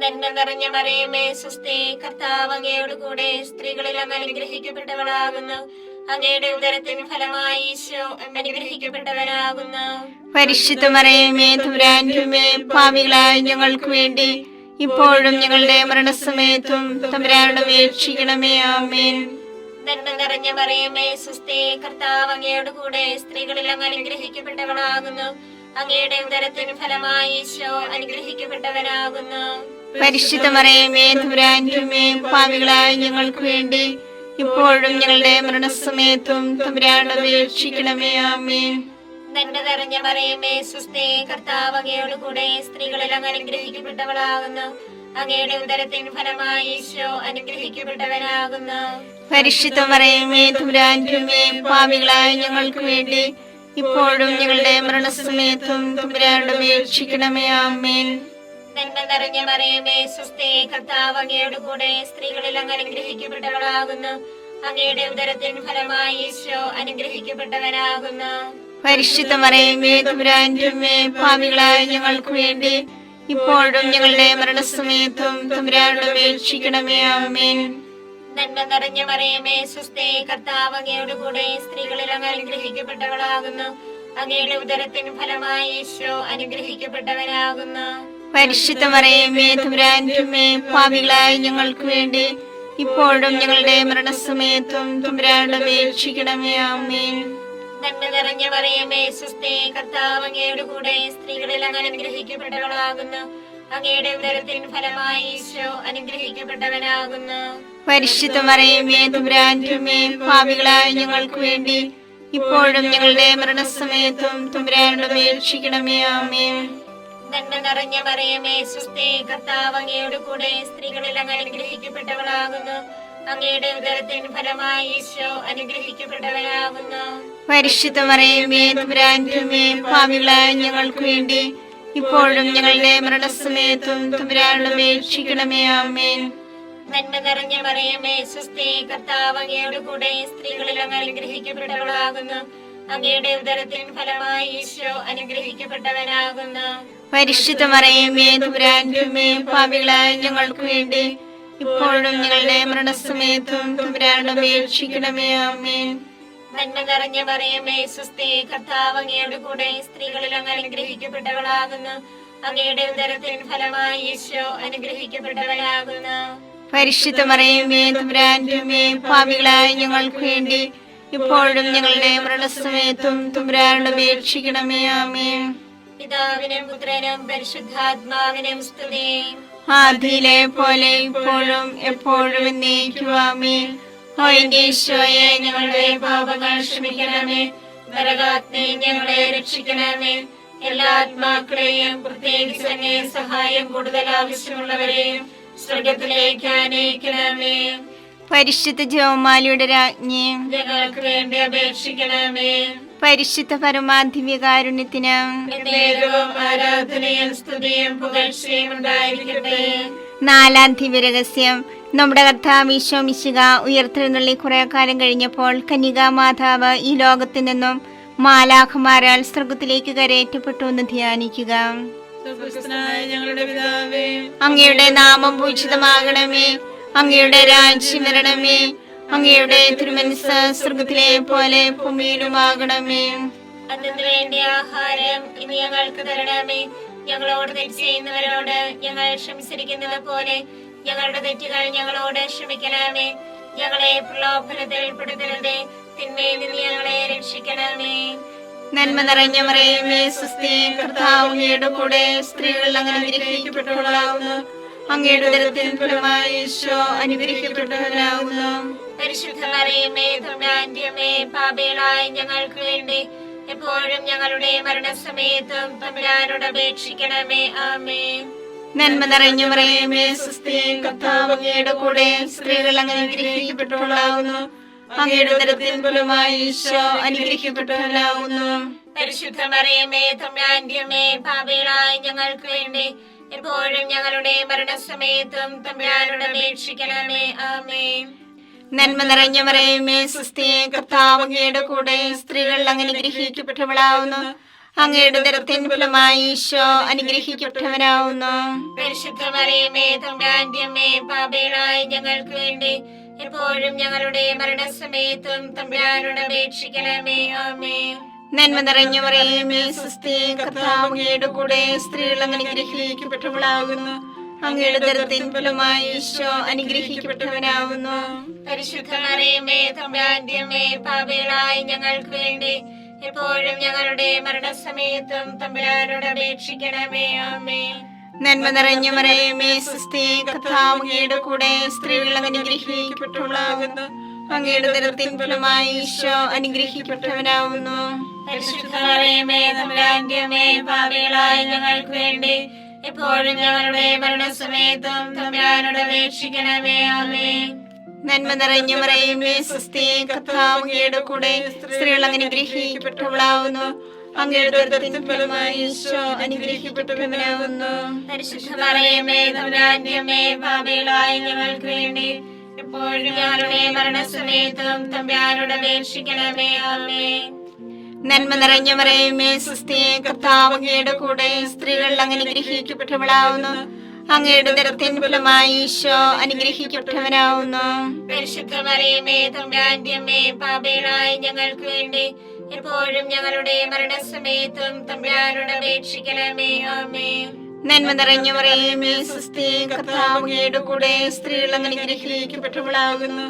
നന്മ നിറഞ്ഞ മറിയമേ സ്വസ്തി, കർത്താവ് അങ്ങയോട് കൂടെ, സ്ത്രീകളിൽ അങ്ങ് അനുഗ്രഹിക്കപ്പെട്ടവളാകുന്നു. അങ്ങയുടെ ഉദരത്തിൻ ഫലമായി ഈശോ അനുഗ്രഹിക്കപ്പെട്ടവനാകുന്നു. പരിശുദ്ധ മറിയമേ തമ്പുരാന്റെ അമ്മേ, പാപികളായ ഞങ്ങൾക്ക് വേണ്ടി ഇപ്പോഴും ഞങ്ങളുടെ മരണസമയത്തും തമ്പുരാനോട് അപേക്ഷിക്കണമേ. ആമേൻ. നന്മ നിറഞ്ഞ മറിയമേ സ്വസ്തി, കർത്താവ് അങ്ങയോട് കൂടെ, സ്ത്രീകളിൽ അങ്ങ് അനുഗ്രഹിക്കപ്പെട്ടവളാകുന്നു. അങ്ങയുടെ ഉദരത്തിൻ ഫലമായി ഈശോ അനുഗ്രഹിക്കപ്പെട്ടവനാകുന്നു. പരിശുദ്ധ മറിയമേ തമ്പുരാന്റെ അമ്മേ, പാപികളായ ഞങ്ങൾക്ക് വേണ്ടി ഇപ്പോഴും ഞങ്ങളുടെ മരണസമയത്തും തമ്പുരാനോട് അപേക്ഷിക്കണമേ. ആമേൻ. നന്മ നിറഞ്ഞ മറിയമേ സ്വസ്തി, കർത്താവ് അങ്ങയോട് കൂടെ, സ്ത്രീകളിൽ അങ്ങ് അനുഗ്രഹിക്കപ്പെട്ടവളാകുന്നു. അങ്ങയുടെ ഉദരത്തിൻ ഫലമായി ഈശോ അനുഗ്രഹിക്കപ്പെട്ടവനാകുന്നു. പരിശുദ്ധ മറിയമേ തമ്പുരാന്റെ അമ്മേ, പാപികളായ ഞങ്ങൾക്ക് വേണ്ടി ഇപ്പോഴും ഞങ്ങളുടെ മരണസമയത്തും തമ്പുരാനോട് അപേക്ഷിക്കണമേ. ആമേൻ. നന്മ നിറഞ്ഞ മറിയമേ സ്വസ്തി, കർത്താവ് അങ്ങയോട് കൂടെ, സ്ത്രീകളിൽ അങ്ങ് അനുഗ്രഹിക്കപ്പെട്ടവളാകുന്നു. അങ്ങയുടെ ഉദരത്തിൻ ഫലമായി ഈശോ അനുഗ്രഹിക്കപ്പെട്ടവനാകുന്നു. പരിശുദ്ധ മറിയമേ തമ്പുരാന്റെ അമ്മേ, പാപികളായ ഞങ്ങൾക്ക് വേണ്ടി ഇപ്പോഴും ഞങ്ങളുടെ മരണസമയത്തും തമ്പുരാനോട് അപേക്ഷിക്കണമേ. ആമേൻ. നന്മ നിറഞ്ഞ മറിയമേ സ്വസ്തി, കർത്താവ് അങ്ങയോട് കൂടെ, സ്ത്രീകളിൽ അങ്ങ് അനുഗ്രഹിക്കപ്പെട്ടവളാകുന്നു. അങ്ങയുടെ ഉദരത്തിൻ ഫലമായി ഈശോ അനുഗ്രഹിക്കപ്പെട്ടവനാകുന്നു. പരിശുദ്ധ മറിയമേ തമ്പുരാന്റെ അമ്മേ, പാപികളായ ഞങ്ങൾക്ക് വേണ്ടി ഇപ്പോഴും ഞങ്ങളുടെ മരണസമയത്തും തമ്പുരാനോട് അപേക്ഷിക്കണമേ. ആമേൻ. നന്മ നിറഞ്ഞ മറിയമേ സ്വസ്തി, കർത്താവ് അങ്ങയുടെ കൂടെ സ്ത്രീകളിൽ അങ്ങ് അനുഗ്രഹിക്കപ്പെട്ടവളാകുന്നു. അങ്ങയുടെ ഉദരത്തിൻ ഫലമായി ഈശോ അനുഗ്രഹിക്കപ്പെട്ടവനാകുന്നു. പരിശുദ്ധ മറിയമേ തമ്പുരാന്റെ അമ്മേ, പാപികളായ ഞങ്ങൾക്ക് വേണ്ടി ഇപ്പോഴും ഞങ്ങളുടെ മരണസമയത്തും തമ്പുരാനോട് അപേക്ഷിക്കണമേ. ആമേൻ. നന്മ നിറഞ്ഞ മറിയമേ സ്വസ്തി, കർത്താവ് അങ്ങയുടെ കൂടെ സ്ത്രീകളിൽ അങ്ങ് അനുഗ്രഹിക്കപ്പെട്ടവളാകുന്നു. അങ്ങയുടെ ഉദരത്തിൻ ഫലമായി ഈശോ അനുഗ്രഹിക്കപ്പെട്ടവനാകുന്നു. പരിശുദ്ധ മറിയമേ തമ്പുരാന്റെ അമ്മേ, പാപികളായ ഞങ്ങൾക്ക് വേണ്ടി ഇപ്പോഴും ഞങ്ങളുടെ മരണസമയത്തും തമ്പുരാനോട് അപേക്ഷിക്കണമേ. ആമേൻ. നന്മ നിറഞ്ഞ മറിയമേ സ്വസ്തി, കർത്താവ് അങ്ങയുടെ കൂടെ സ്ത്രീകളിൽ അങ്ങ് അനുഗ്രഹിക്കപ്പെട്ടവളാകുന്നു. അങ്ങയുടെ ഉദരത്തിൻ ഫലമായി ഈശോ അനുഗ്രഹിക്കപ്പെട്ടവനാകുന്നു. പരിശുദ്ധ മറിയമേ തമ്പുരാന്റെ അമ്മേ, പാപികളായ ഞങ്ങൾക്ക് വേണ്ടി ഇപ്പോഴും ഞങ്ങളുടെ മരണസമയത്തും തമ്പുരാനോട് അപേക്ഷിക്കണമേ. ആമേൻ. നന്മ നിറഞ്ഞ മറിയമേ സ്വസ്തി, കർത്താവ് അങ്ങയുടെ കൂടെ സ്ത്രീകളിൽ അങ്ങ് അനുഗ്രഹിക്കപ്പെട്ടവളാകുന്നു. അങ്ങയുടെ ഉദരത്തിൻ ഫലമായി ഈശോ അനുഗ്രഹിക്കപ്പെട്ടവനാകുന്നു. പരിശുദ്ധ മറിയമേ തമ്പുരാന്റെ അമ്മേ, പാപികളായ ഞങ്ങൾക്ക് വേണ്ടി ഇപ്പോഴും ഞങ്ങളുടെ മരണസമയത്തും തമ്പുരാനോട് അപേക്ഷിക്കണമേ. ആമേൻ. പിതാവിനും പുത്രനും പരിശുദ്ധാത്മാവിനും സ്തുതി. ആദിയിലെ പോലെ ഇപ്പോഴും എപ്പോഴും എന്നേക്കും. ആമേൻ. ഓ എന്റെ ഈശോയെ, ഞങ്ങളുടെ പാപങ്ങൾ ക്ഷമിക്കണമേ. നരകാഗ്നി ഞങ്ങളെ രക്ഷിക്കണമേ. എല്ലാ ആത്മാക്കളെയും പ്രത്യേകിച്ച് അങ്ങേ സഹായം കൂടുതൽ ആവശ്യമുള്ളവരെയും സ്വർഗത്തിലേക്ക് അനയിക്കണമേ. പരിശുദ്ധ ജപമാലയുടെ രാജ്ഞി, ഞങ്ങൾക്ക് വേണ്ടി അപേക്ഷിക്കണമേ. പരിശുദ്ധ പരമാധിവ്യകാരുണ്യത്തിന് എന്നേരവും ആരാധനയും സ്തുതിയും പുകഴ്ചയും ഉണ്ടായിരിക്കട്ടെ. നാലാം ദിവ്യരഹസ്യം. നമ്മുടെ കർത്താവ് ഈശോ മിശിഹ ഉയർത്തെഴുന്നള്ളി കുറെ കാലം കഴിഞ്ഞപ്പോൾ കന്യകാ മാതാവ് ഈ ലോകത്തിൽ നിന്നും മാലാഖമാരാൽ സ്വർഗത്തിലേക്ക് കരയേറ്റപ്പെട്ടു എന്ന് ധ്യാനിക്കുക. സ്വർഗ്ഗസ്ഥനായ ഞങ്ങളുടെ പിതാവേ, അങ്ങയുടെ നാമം പൂജിതമാകണമേ. അങ്ങയുടെ രാജ്യം വരണമേ. അങ്ങയുടെ തിരുമനസ്സ് സ്വർഗത്തിലെ പോലെ ഭൂമിയിലുമാകണമേ. അതിനു വേണ്ടി ആഹാരം ഇനി ഞങ്ങൾക്ക് തരണമേ. ഞങ്ങളോട് തെറ്റ് ചെയ്യുന്നവരോട് ഞങ്ങൾ ക്ഷമിച്ചിരിക്കുന്നത് പോലെ ഞങ്ങളുടെ തെറ്റുകൾ ഞങ്ങളോട് ക്ഷമിക്കണമേ. ഞങ്ങളെ പ്രലോഭനത്തിൽ ഉൾപ്പെടുത്തരുതേ, തിന്മയിൽ നിന്ന് ഞങ്ങളെ രക്ഷിക്കണമേ. നന്മ നിറഞ്ഞ മറിയമേ സ്വസ്തി, കർത്താവ് അങ്ങയുടെ കൂടെ സ്ത്രീകൾ അങ്ങ് അനുഗ്രഹിക്കപ്പെട്ടവളാകുന്നു. അങ്ങയുടെ ഉദരത്തിൻ ഫലമായി ഈശോ അനുഗ്രഹിക്കപ്പെട്ടവനാകുന്നു. പരിശുദ്ധ മറിയമേ തമ്പുരാന്റെ അമ്മേ, പാപികളായ ഞങ്ങൾക്ക് വേണ്ടി എപ്പോഴും ഞങ്ങളുടെ മരണസമയത്തും തമ്പുരാനോട് അപേക്ഷിക്കണമേ. ആമേൻ. നന്മ നിറഞ്ഞ മറിയമേ സ്വസ്തി, കർത്താവ് അങ്ങയുടെ കൂടെ സ്ത്രീകൾ അങ്ങ് അനുഗ്രഹിക്കപ്പെട്ടവളാകുന്നു. അങ്ങയുടെ ഉദരത്തിൻ ഫലമായി ഈശോ അനുഗ്രഹിക്കപ്പെട്ടവനാകുന്നു. പരിശുദ്ധ മറിയമേ തമ്പുരാന്റെ അമ്മേ, പാപികളായ ഞങ്ങൾക്ക് വേണ്ടി എപ്പോഴും ഞങ്ങളുടെ മരണസമയത്തും തമ്പുരാനോട് അപേക്ഷിക്കണമേ. ആമേൻ. നന്മ നിറഞ്ഞ മറിയമേ സ്വസ്തി, കർത്താവ് അങ്ങയുടെ കൂടെ സ്ത്രീകൾ അങ്ങ് അനുഗ്രഹിക്കപ്പെട്ടവളാകുന്നു. അങ്ങയുടെ ഉദരത്തിൻ ഫലമായി ഈശോ അനുഗ്രഹിക്കപ്പെട്ടവനാകുന്നു. പരിശുദ്ധ മറിയമേ തമ്പുരാന്റെ അമ്മേ, പാപികളായ ഞങ്ങൾക്ക് വേണ്ടി എപ്പോഴും ഞങ്ങളുടെ മരണസമയത്തും തമ്പുരാനോട് അപേക്ഷിക്കണമേ. ആമേൻ. നന്മ നിറഞ്ഞ മറിയമേ സ്വസ്തി, കർത്താവ് അങ്ങയുടെ കൂടെ സ്ത്രീകൾ അങ്ങ് അനുഗ്രഹിക്കപ്പെട്ടവളാകുന്നു. അങ്ങയുടെ ഉദരത്തിൻ ഫലമായി ഈശോ അനുഗ്രഹിക്കപ്പെട്ടവനാകുന്നു. പരിശുദ്ധ മറിയമേ തമ്പുരാന്റെ അമ്മേ, പാപികളായ ഞങ്ങൾക്ക് വേണ്ടി എപ്പോഴും ഞങ്ങളുടെ മരണസമയത്തും തമ്പുരാനോട് അപേക്ഷിക്കണമേ. ആമേൻ. നന്മ നിറഞ്ഞ മറിയമേ സ്വസ്തി, കർത്താവ് അങ്ങയുടെ കൂടെ സ്ത്രീകൾ അങ്ങ് അനുഗ്രഹിക്കപ്പെട്ടവളാകുന്നു. അങ്ങയുടെ ഉദരത്തിൻ ഫലമായി ഈശോ അനുഗ്രഹിക്കപ്പെട്ടവനാകുന്നു. പരിശുദ്ധ മറിയമേ തമ്പുരാന്റെ അമ്മേ, പാപികളായ ഞങ്ങൾക്ക് വേണ്ടി എപ്പോഴും ഞങ്ങളുടെ മരണസമയത്തും തമ്പുരാനോട് അപേക്ഷിക്കണമേ. ആമേൻ. നന്മ നിറഞ്ഞ മറിയമേ സ്വസ്തി, കർത്താവ് അങ്ങയുടെ കൂടെ സ്ത്രീകൾ അങ്ങ് അനുഗ്രഹിക്കപ്പെട്ടവളാകുന്നു. അങ്ങയുടെ ഉദരത്തിൻ ഫലമായി ഈശോ അനുഗ്രഹിക്കപ്പെട്ടവനാകുന്നു. പരിശുദ്ധ മറിയമേ തമ്പുരാന്റെ അമ്മേ, പാപികളായ ഞങ്ങൾക്ക് വേണ്ടി എപ്പോഴും ഞങ്ങളുടെ മരണസമയത്തും തമ്പുരാനോട് അപേക്ഷിക്കണമേ. ആമേൻ. നന്മ നിറഞ്ഞ മറിയമേ സ്വസ്തി, കർത്താവ് അങ്ങയുടെ കൂടെ സ്ത്രീകൾ അങ്ങ് അനുഗ്രഹിക്കപ്പെട്ടവളാകുന്നു. അങ്ങയുടെ ഉദരത്തിൻ ഫലമായി ഈശോ അനുഗ്രഹിക്കപ്പെട്ടവനാകുന്നു. പരിശുദ്ധ മറിയമേ തമ്പുരാന്റെ അമ്മേ, പാപികളായ ഞങ്ങൾക്ക് വേണ്ടി എപ്പോഴും ഞങ്ങളുടെ മരണസമയത്തും തമ്പുരാനോട് അപേക്ഷിക്കണമേ. ആമേൻ. നന്മ നിറഞ്ഞ മറിയമേ സ്വസ്തി, കർത്താവ് അങ്ങയുടെ കൂടെ സ്ത്രീകൾ അനുഗ്രഹിക്കപ്പെട്ടവളാകുന്നു.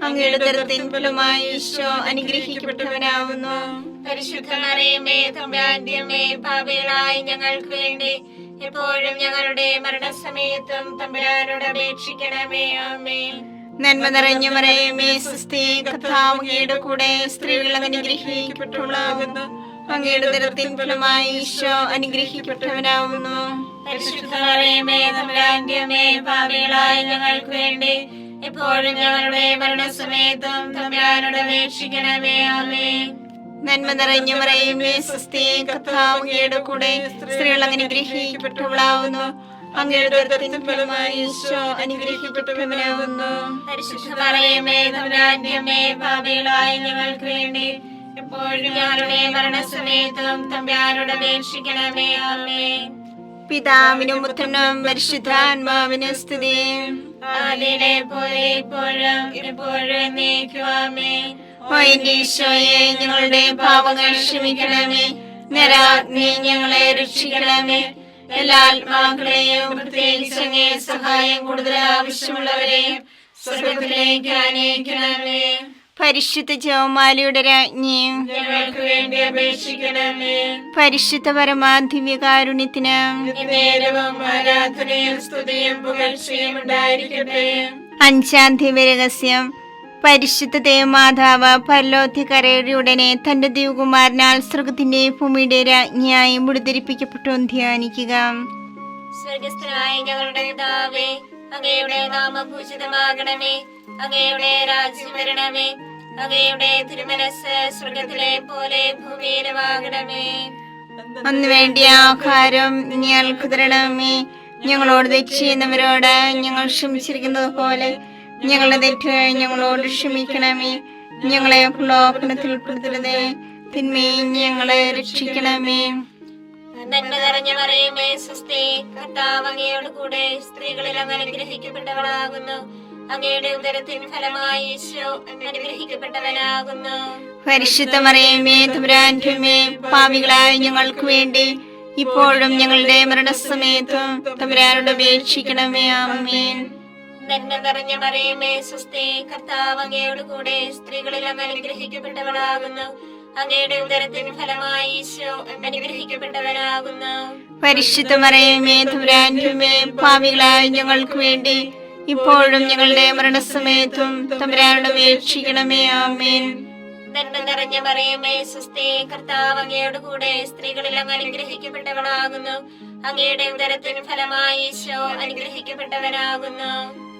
അങ്ങയുടെ ഉദരത്തിൻ ഫലമായി ഈശോ അനുഗ്രഹിക്കപ്പെട്ടവനാകുന്നു. പരിശുദ്ധ മറിയമേ തമ്പുരാന്റെ അമ്മേ, പാപികളായ ഞങ്ങൾക്ക് വേണ്ടി എപ്പോഴും ഞങ്ങളുടെ മരണസമയത്തും തമ്പുരാനോട് അപേക്ഷിക്കണമേ. ആമേൻ. നന്മ നിറഞ്ഞ മറിയമേ സ്വസ്തി, കർത്താവ് അങ്ങയുടെ കൂടെ സ്ത്രീകൾ അനുഗ്രഹിക്കപ്പെട്ടവളാകുന്നു. അങ്ങയുടെ ഉദരത്തിൻ ഫലമായി ഈശോ അനുഗ്രഹിക്കപ്പെട്ടവനാകുന്നു. പരിശുദ്ധ മറിയമേ തമ്പുരാന്റെ അമ്മേ, പാപികളായ ഞങ്ങൾക്ക് വേണ്ടി എപ്പോഴും ഞങ്ങളുടെ മരണസമയത്തും തമ്പുരാനോട് അപേക്ഷിക്കണമേ. ആമേൻ. നന്മ നിറഞ്ഞ മറിയമേ സ്വസ്തി, കർത്താവ് അങ്ങയുടെ കൂടെ സ്ത്രീകൾ അനുഗ്രഹിക്കപ്പെട്ടവളാകുന്നു. അങ്ങയുടെ ഉദരത്തിൻ ഫലമായി ഈശോ അനുഗ്രഹിക്കപ്പെട്ടവനാകുന്നു. പരിശുദ്ധ മറിയമേ തമ്പുരാന്റെ അമ്മേ, പാപികളായ ഞങ്ങൾക്ക് വേണ്ടി എപ്പോഴും ഞങ്ങളുടെ മരണസമയത്തും തമ്പുരാനോട് അപേക്ഷിക്കണമേ. ആമേൻ. പിതാവിനും പുത്രനും പരിശുദ്ധാത്മാവിനും സ്തുതി. ആദിയിലെ പോലെ ഇപ്പോഴും എപ്പോഴും എന്നേക്കും. ആമേൻ. ഓ എന്റെ ഈശോയെ, ഞങ്ങളുടെ പാപങ്ങൾ ക്ഷമിക്കണമേ. നരാഗ്നി ഞങ്ങളെ രക്ഷിക്കണമേ. എല്ലാ ആത്മാക്കളെയും പ്രത്യേകിച്ച് അങ്ങേ സഹായം കൂടുതൽ ആവശ്യമുള്ളവരെയും സ്വർഗത്തിലേക്ക് ആനയിക്കണമേ. പരിശുദ്ധ ജപമാലയുടെ രാജ്ഞിയും ഞങ്ങൾക്ക് വേണ്ടി അപേക്ഷിക്കണമേ. പരിശുദ്ധ പരമാദിവ്യകാരുണ്യത്തിന് നേരവും ആരാധനയും സ്തുതിയും പുകഴ്ചയും ഉണ്ടായിരിക്കട്ടെ. അഞ്ചാം ദിവ്യരഹസ്യം. പരിശുദ്ധ ദേവമാതാവ് പരലോകത്തിക്കരയുടെ ഉടനെ തന്റെ ദിവകുമാരനാൽ സ്വർഗത്തിന്റെ ഭൂമിയുടെ രാജ്ഞിയായി മുടിധരിപ്പിക്കപ്പെട്ടു ധ്യാനിക്കുക. സ്വർഗസ്ഥനായ ഞങ്ങളുടെ പിതാവേ, അങ്ങയുടെ നാമം പൂജിതമാകണമേ. അങ്ങയുടെ രാജ്യം വരണമേ. അങ്ങയുടെ തിരുമനസ്സ് സ്വർഗത്തിലെ പോലെ ഭൂമിയിലുമാകണമേ. അന്ന് വേണ്ടിയ ആഹാരം ഞങ്ങൾക്ക് തരണമേ. ഞങ്ങളോട് തെറ്റ് ചെയ്യുന്നവരോട് ഞങ്ങൾ ക്ഷമിച്ചിരിക്കുന്നത് പോലെ ഞങ്ങളുടെ തെറ്റ് ഞങ്ങളോട് ക്ഷമിക്കണമേ. ഞങ്ങളെ പ്രലോഭനത്തിൽ ഉൾപ്പെടുത്തരുതേ, തിന്മയിൽ ഞങ്ങളെ രക്ഷിക്കണമേ. നന്മ നിറഞ്ഞ മറിയമേ സ്വസ്തി, കർത്താവ് അങ്ങയോട് കൂടെ സ്ത്രീകളിൽ അങ്ങ് അനുഗ്രഹിക്കപ്പെട്ടവളാകുന്നു. അങ്ങയുടെ ഉദരത്തിൻ ഫലമായി ഈശോ അനുഗ്രഹിക്കപ്പെട്ടവനാകുന്നു. പരിശുദ്ധ മറിയമേ തമ്പുരാന്റെ അമ്മേ, പാപികളായ ഞങ്ങൾക്ക് വേണ്ടി ഇപ്പോഴും ഞങ്ങളുടെ മരണസമയത്തും തമ്പുരാനോട് അപേക്ഷിക്കണമേ. ആമേൻ. നന്മ നിറഞ്ഞ മറിയമേ സ്വസ്തി, കർത്താവ് അങ്ങയോട് കൂടെ സ്ത്രീകളിൽ അങ്ങ് അനുഗ്രഹിക്കപ്പെട്ടവളാകുന്നു. അങ്ങയുടെ ഉദരത്തിൻ ഫലമായി ഈശോ അനുഗ്രഹിക്കപ്പെട്ടവനാകുന്നു. പരിശുദ്ധ മറിയമേ തമ്പുരാന്റെ അമ്മേ, പാപികളായ ഞങ്ങൾക്ക് വേണ്ടി ഇപ്പോഴും ഞങ്ങളുടെ മരണസമയത്തും തമ്പുരാനോട് അപേക്ഷിക്കണമേ. ആമേൻ. നന്മ നിറഞ്ഞ മറിയമേ സ്വസ്തി, കർത്താവ് അങ്ങയോട് കൂടെ സ്ത്രീകളിൽ അങ്ങ് അനുഗ്രഹിക്കപ്പെട്ടവളാകുന്നു. അങ്ങയുടെ ഉദരത്തിൻ ഫലമായി ഈശോ അനുഗ്രഹിക്കപ്പെട്ടവനാകുന്നു.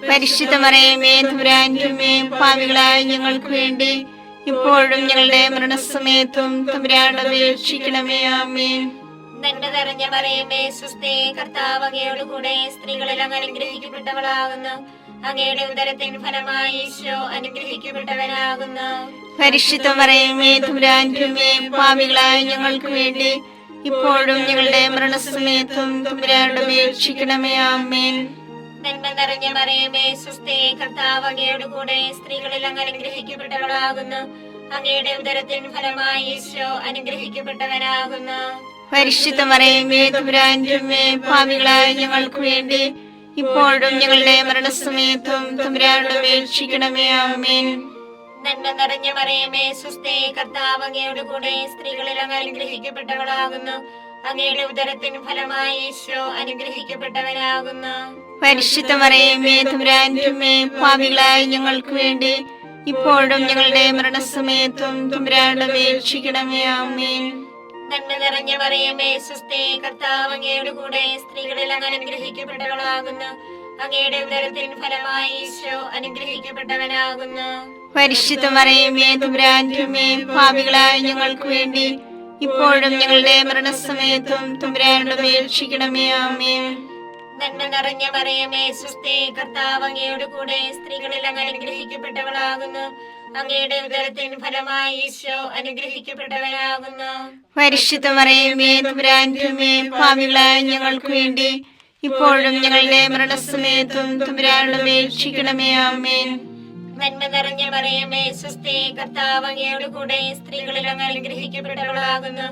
പരിശുദ്ധ മറിയമേ തമ്പുരാന്റെ അമ്മേ, പാപികളായ ഞങ്ങൾക്ക് വേണ്ടി ഇപ്പോഴും ഞങ്ങളുടെ മരണസമയത്തും തമ്പുരാനോട് അപേക്ഷിക്കണമേ. ആമേൻ. നന്മ നിറഞ്ഞ മറിയമേ സ്വസ്തി, കർത്താവ് അങ്ങയോട് കൂടെ സ്ത്രീകളിൽ അങ്ങ് അനുഗ്രഹിക്കപ്പെട്ടവളാകുന്നു. അങ്ങയുടെ ഉദരത്തിൻ ഫലമായി ഈശോ അനുഗ്രഹിക്കപ്പെട്ടവനാകുന്നു. പരിശുദ്ധ മറിയമേ തമ്പുരാന്റെ അമ്മേ, പാപികളായ ഞങ്ങൾക്ക് വേണ്ടി ഇപ്പോഴും ഞങ്ങളുടെ മരണസമയത്തും തമ്പുരാനോട് അപേക്ഷിക്കണമേ. ആമേൻ. നന്മ നിറഞ്ഞ മറിയമേ സ്വസ്തി, കർത്താവ് അങ്ങയോട് കൂടെ സ്ത്രീകളിൽ അങ്ങ് അനുഗ്രഹിക്കപ്പെട്ടവളാകുന്നു. അങ്ങയുടെ ഉദരത്തിൻ ഫലമായി ഈശോ അനുഗ്രഹിക്കപ്പെട്ടവനാകുന്നു. പരിശുദ്ധ മറിയമേ തമ്പുരാന്റെ അമ്മേ, പാപികളായ ഞങ്ങൾക്ക് വേണ്ടി ഇപ്പോഴും ഞങ്ങളുടെ മരണസമയത്തും തമ്പുരാനോട് അപേക്ഷിക്കണമേ. ആമേൻ. നന്മ നിറഞ്ഞ മറിയമേ സ്വസ്തി, കർത്താവ് അങ്ങയോട് കൂടെ സ്ത്രീകളിൽ അങ്ങ് അനുഗ്രഹിക്കപ്പെട്ടവളാകുന്നു. അങ്ങയുടെ ഉദരത്തിൻ ഫലമായി ഈശോ അനുഗ്രഹിക്കപ്പെട്ടവനാകുന്നു. പരിശുദ്ധ മറിയമേ തമ്പുരാന്റെ അമ്മേ, പാപികളായ ഞങ്ങൾക്ക് വേണ്ടി ഇപ്പോഴും ഞങ്ങളുടെ മരണസമയത്തും തമ്പുരാനോട് അപേക്ഷിക്കണമേ. ആമേൻ. നന്മ നിറഞ്ഞ മറിയമേ സ്വസ്തി, കർത്താവ് അങ്ങയോട് കൂടെ സ്ത്രീകളിൽ അങ്ങ് അനുഗ്രഹിക്കപ്പെട്ടവളാകുന്നു. അങ്ങയുടെ ഉദരത്തിൻ ഫലമായി ഈശോ അനുഗ്രഹിക്കപ്പെട്ടവനാകുന്നു. പരിശുദ്ധ മറിയമേ തമ്പുരാന്റെ അമ്മേ, പാപികളായ ഞങ്ങൾക്ക് വേണ്ടി ഇപ്പോഴും ഞങ്ങളുടെ മരണസമയത്തും തമ്പുരാനോട് അപേക്ഷിക്കണമേ. ആമേൻ. നന്മ നിറഞ്ഞ മറിയമേ സ്വസ്തി, കർത്താവ് അങ്ങയോട് കൂടെ സ്ത്രീകളിൽ അങ്ങ് അനുഗ്രഹിക്കപ്പെട്ടവളാകുന്നു. അങ്ങയുടെ ഉദരത്തിൻ ഫലമായി ഈശോ അനുഗ്രഹിക്കപ്പെട്ടവനാകുന്നു. പരിശുദ്ധ മറിയമേ തമ്പുരാന്റെ അമ്മേ, പാപികളായ ഞങ്ങൾക്ക് വേണ്ടി ഇപ്പോഴും ഞങ്ങളുടെ മരണസമയത്തും തമ്പുരാനോട് അപേക്ഷിക്കണമേ. ആമേൻ. നന്മ നിറഞ്ഞ മറിയമേ സ്വസ്തി, കർത്താവ് അങ്ങയോട് കൂടെ സ്ത്രീകളിൽ അങ്ങ് അനുഗ്രഹിക്കപ്പെട്ടവളാകുന്നു.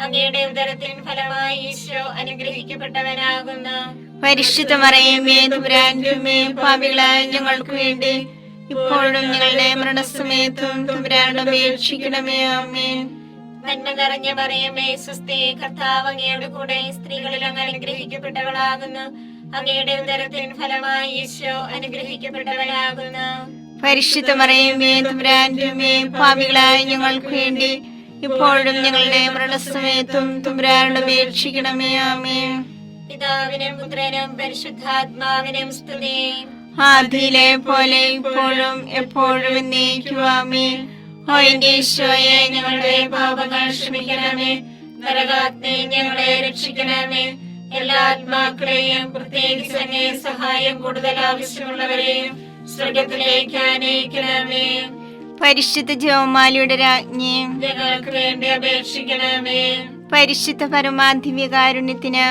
അങ്ങയുടെ ഉദരത്തിൻ ഫലമായി ഈശോ അനുഗ്രഹിക്കപ്പെട്ടവനാകുന്നു. പരിശുദ്ധ മറിയമേ തമ്പുരാന്റെ അമ്മേ, പാപികളായ ഞങ്ങൾക്ക് വേണ്ടി ഇപ്പോഴും ഞങ്ങളുടെ മരണസമയത്തും തമ്പുരാനോട് അപേക്ഷിക്കണമേ. ആമേൻ. നന്മ നിറഞ്ഞ മറിയമേ സ്വസ്തി, കർത്താവ് അങ്ങയുടെ കൂടെ സ്ത്രീകളിൽ അങ്ങ് അനുഗ്രഹിക്കപ്പെട്ടവളാകുന്നു. അങ്ങയുടെ ഉദരത്തിൻ ഫലമായി ഈശോ അനുഗ്രഹിക്കപ്പെട്ടവനാകുന്നു. പരിശുദ്ധ മറിയമേ തമ്പുരാന്റെ അമ്മേ, പാപികളായ ഞങ്ങൾക്ക് വേണ്ടി ഇപ്പോഴും ഞങ്ങളുടെ മരണസമയത്തും തമ്പുരാനോട് അപേക്ഷിക്കണമേ. ആമേൻ. പിതാവിനും പുത്രനും പരിശുദ്ധാത്മാവിനും സ്തുതി. ആദിയിലെ പോലെ ഇപ്പോഴും എപ്പോഴും എന്നേക്കും. ആമേൻ. ഓ എന്റെ ഈശോയെ, ഞങ്ങളുടെ പാപങ്ങൾ ക്ഷമിക്കണമേ. നരകാഗ്നി ഞങ്ങളെ രക്ഷിക്കണമേ. എല്ലാ ആത്മാക്കളെയും പ്രത്യേകിച്ച് അങ്ങേ സഹായം കൂടുതൽ ആവശ്യമുള്ളവരെയും സ്വർഗത്തിലേക്ക് ആനയിക്കണമേ. പരിശുദ്ധ ജപമാലയുടെ രാജ്ഞി, ഞങ്ങൾക്ക് വേണ്ടി അപേക്ഷിക്കണമേ. പരിശുദ്ധ പരമാധിവ്യകാരുണ്യത്തിന്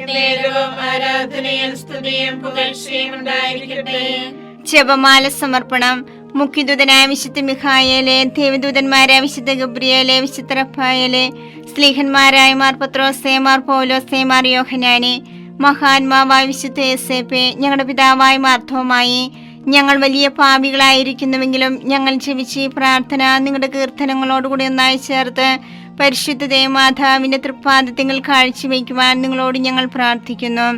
നേരവും ആരാധനയും സ്തുതിയും പുകഴ്ചയും ഉണ്ടായിരിക്കട്ടെ. ജപമാല സമർപ്പണം. മുഖ്യദൂതനായ വിശുദ്ധ മിഖായേലെ, ദേവദൂതന്മാരായ വിശുദ്ധ ഗബ്രിയേലെ, വിശുദ്ധ റഫായേലെ, സ്ലീഹന്മാരായ മാർ പത്രോസേ, മാർ പൗലോസേ, മാർ യോഹന്നാനെ, മഹാത്മാവായ വിശുദ്ധ യേസേപ്പേ, ഞങ്ങളുടെ പിതാവായ മാർത്തോമായി, ഞങ്ങൾ വലിയ പാപികളായിരിക്കുന്നുവെങ്കിലും ഞങ്ങൾ ജപിച്ച് ഈ പ്രാർത്ഥന നിങ്ങളുടെ കീർത്തനങ്ങളോടുകൂടി ഒന്നായി ചേർത്ത് പരിശുദ്ധ ദേവമാതാവിന്റെ തൃപ്പാദത്തിൽ കാഴ്ചവെക്കുവാൻ നിങ്ങളോട് ഞങ്ങൾ പ്രാർത്ഥിക്കുന്നു.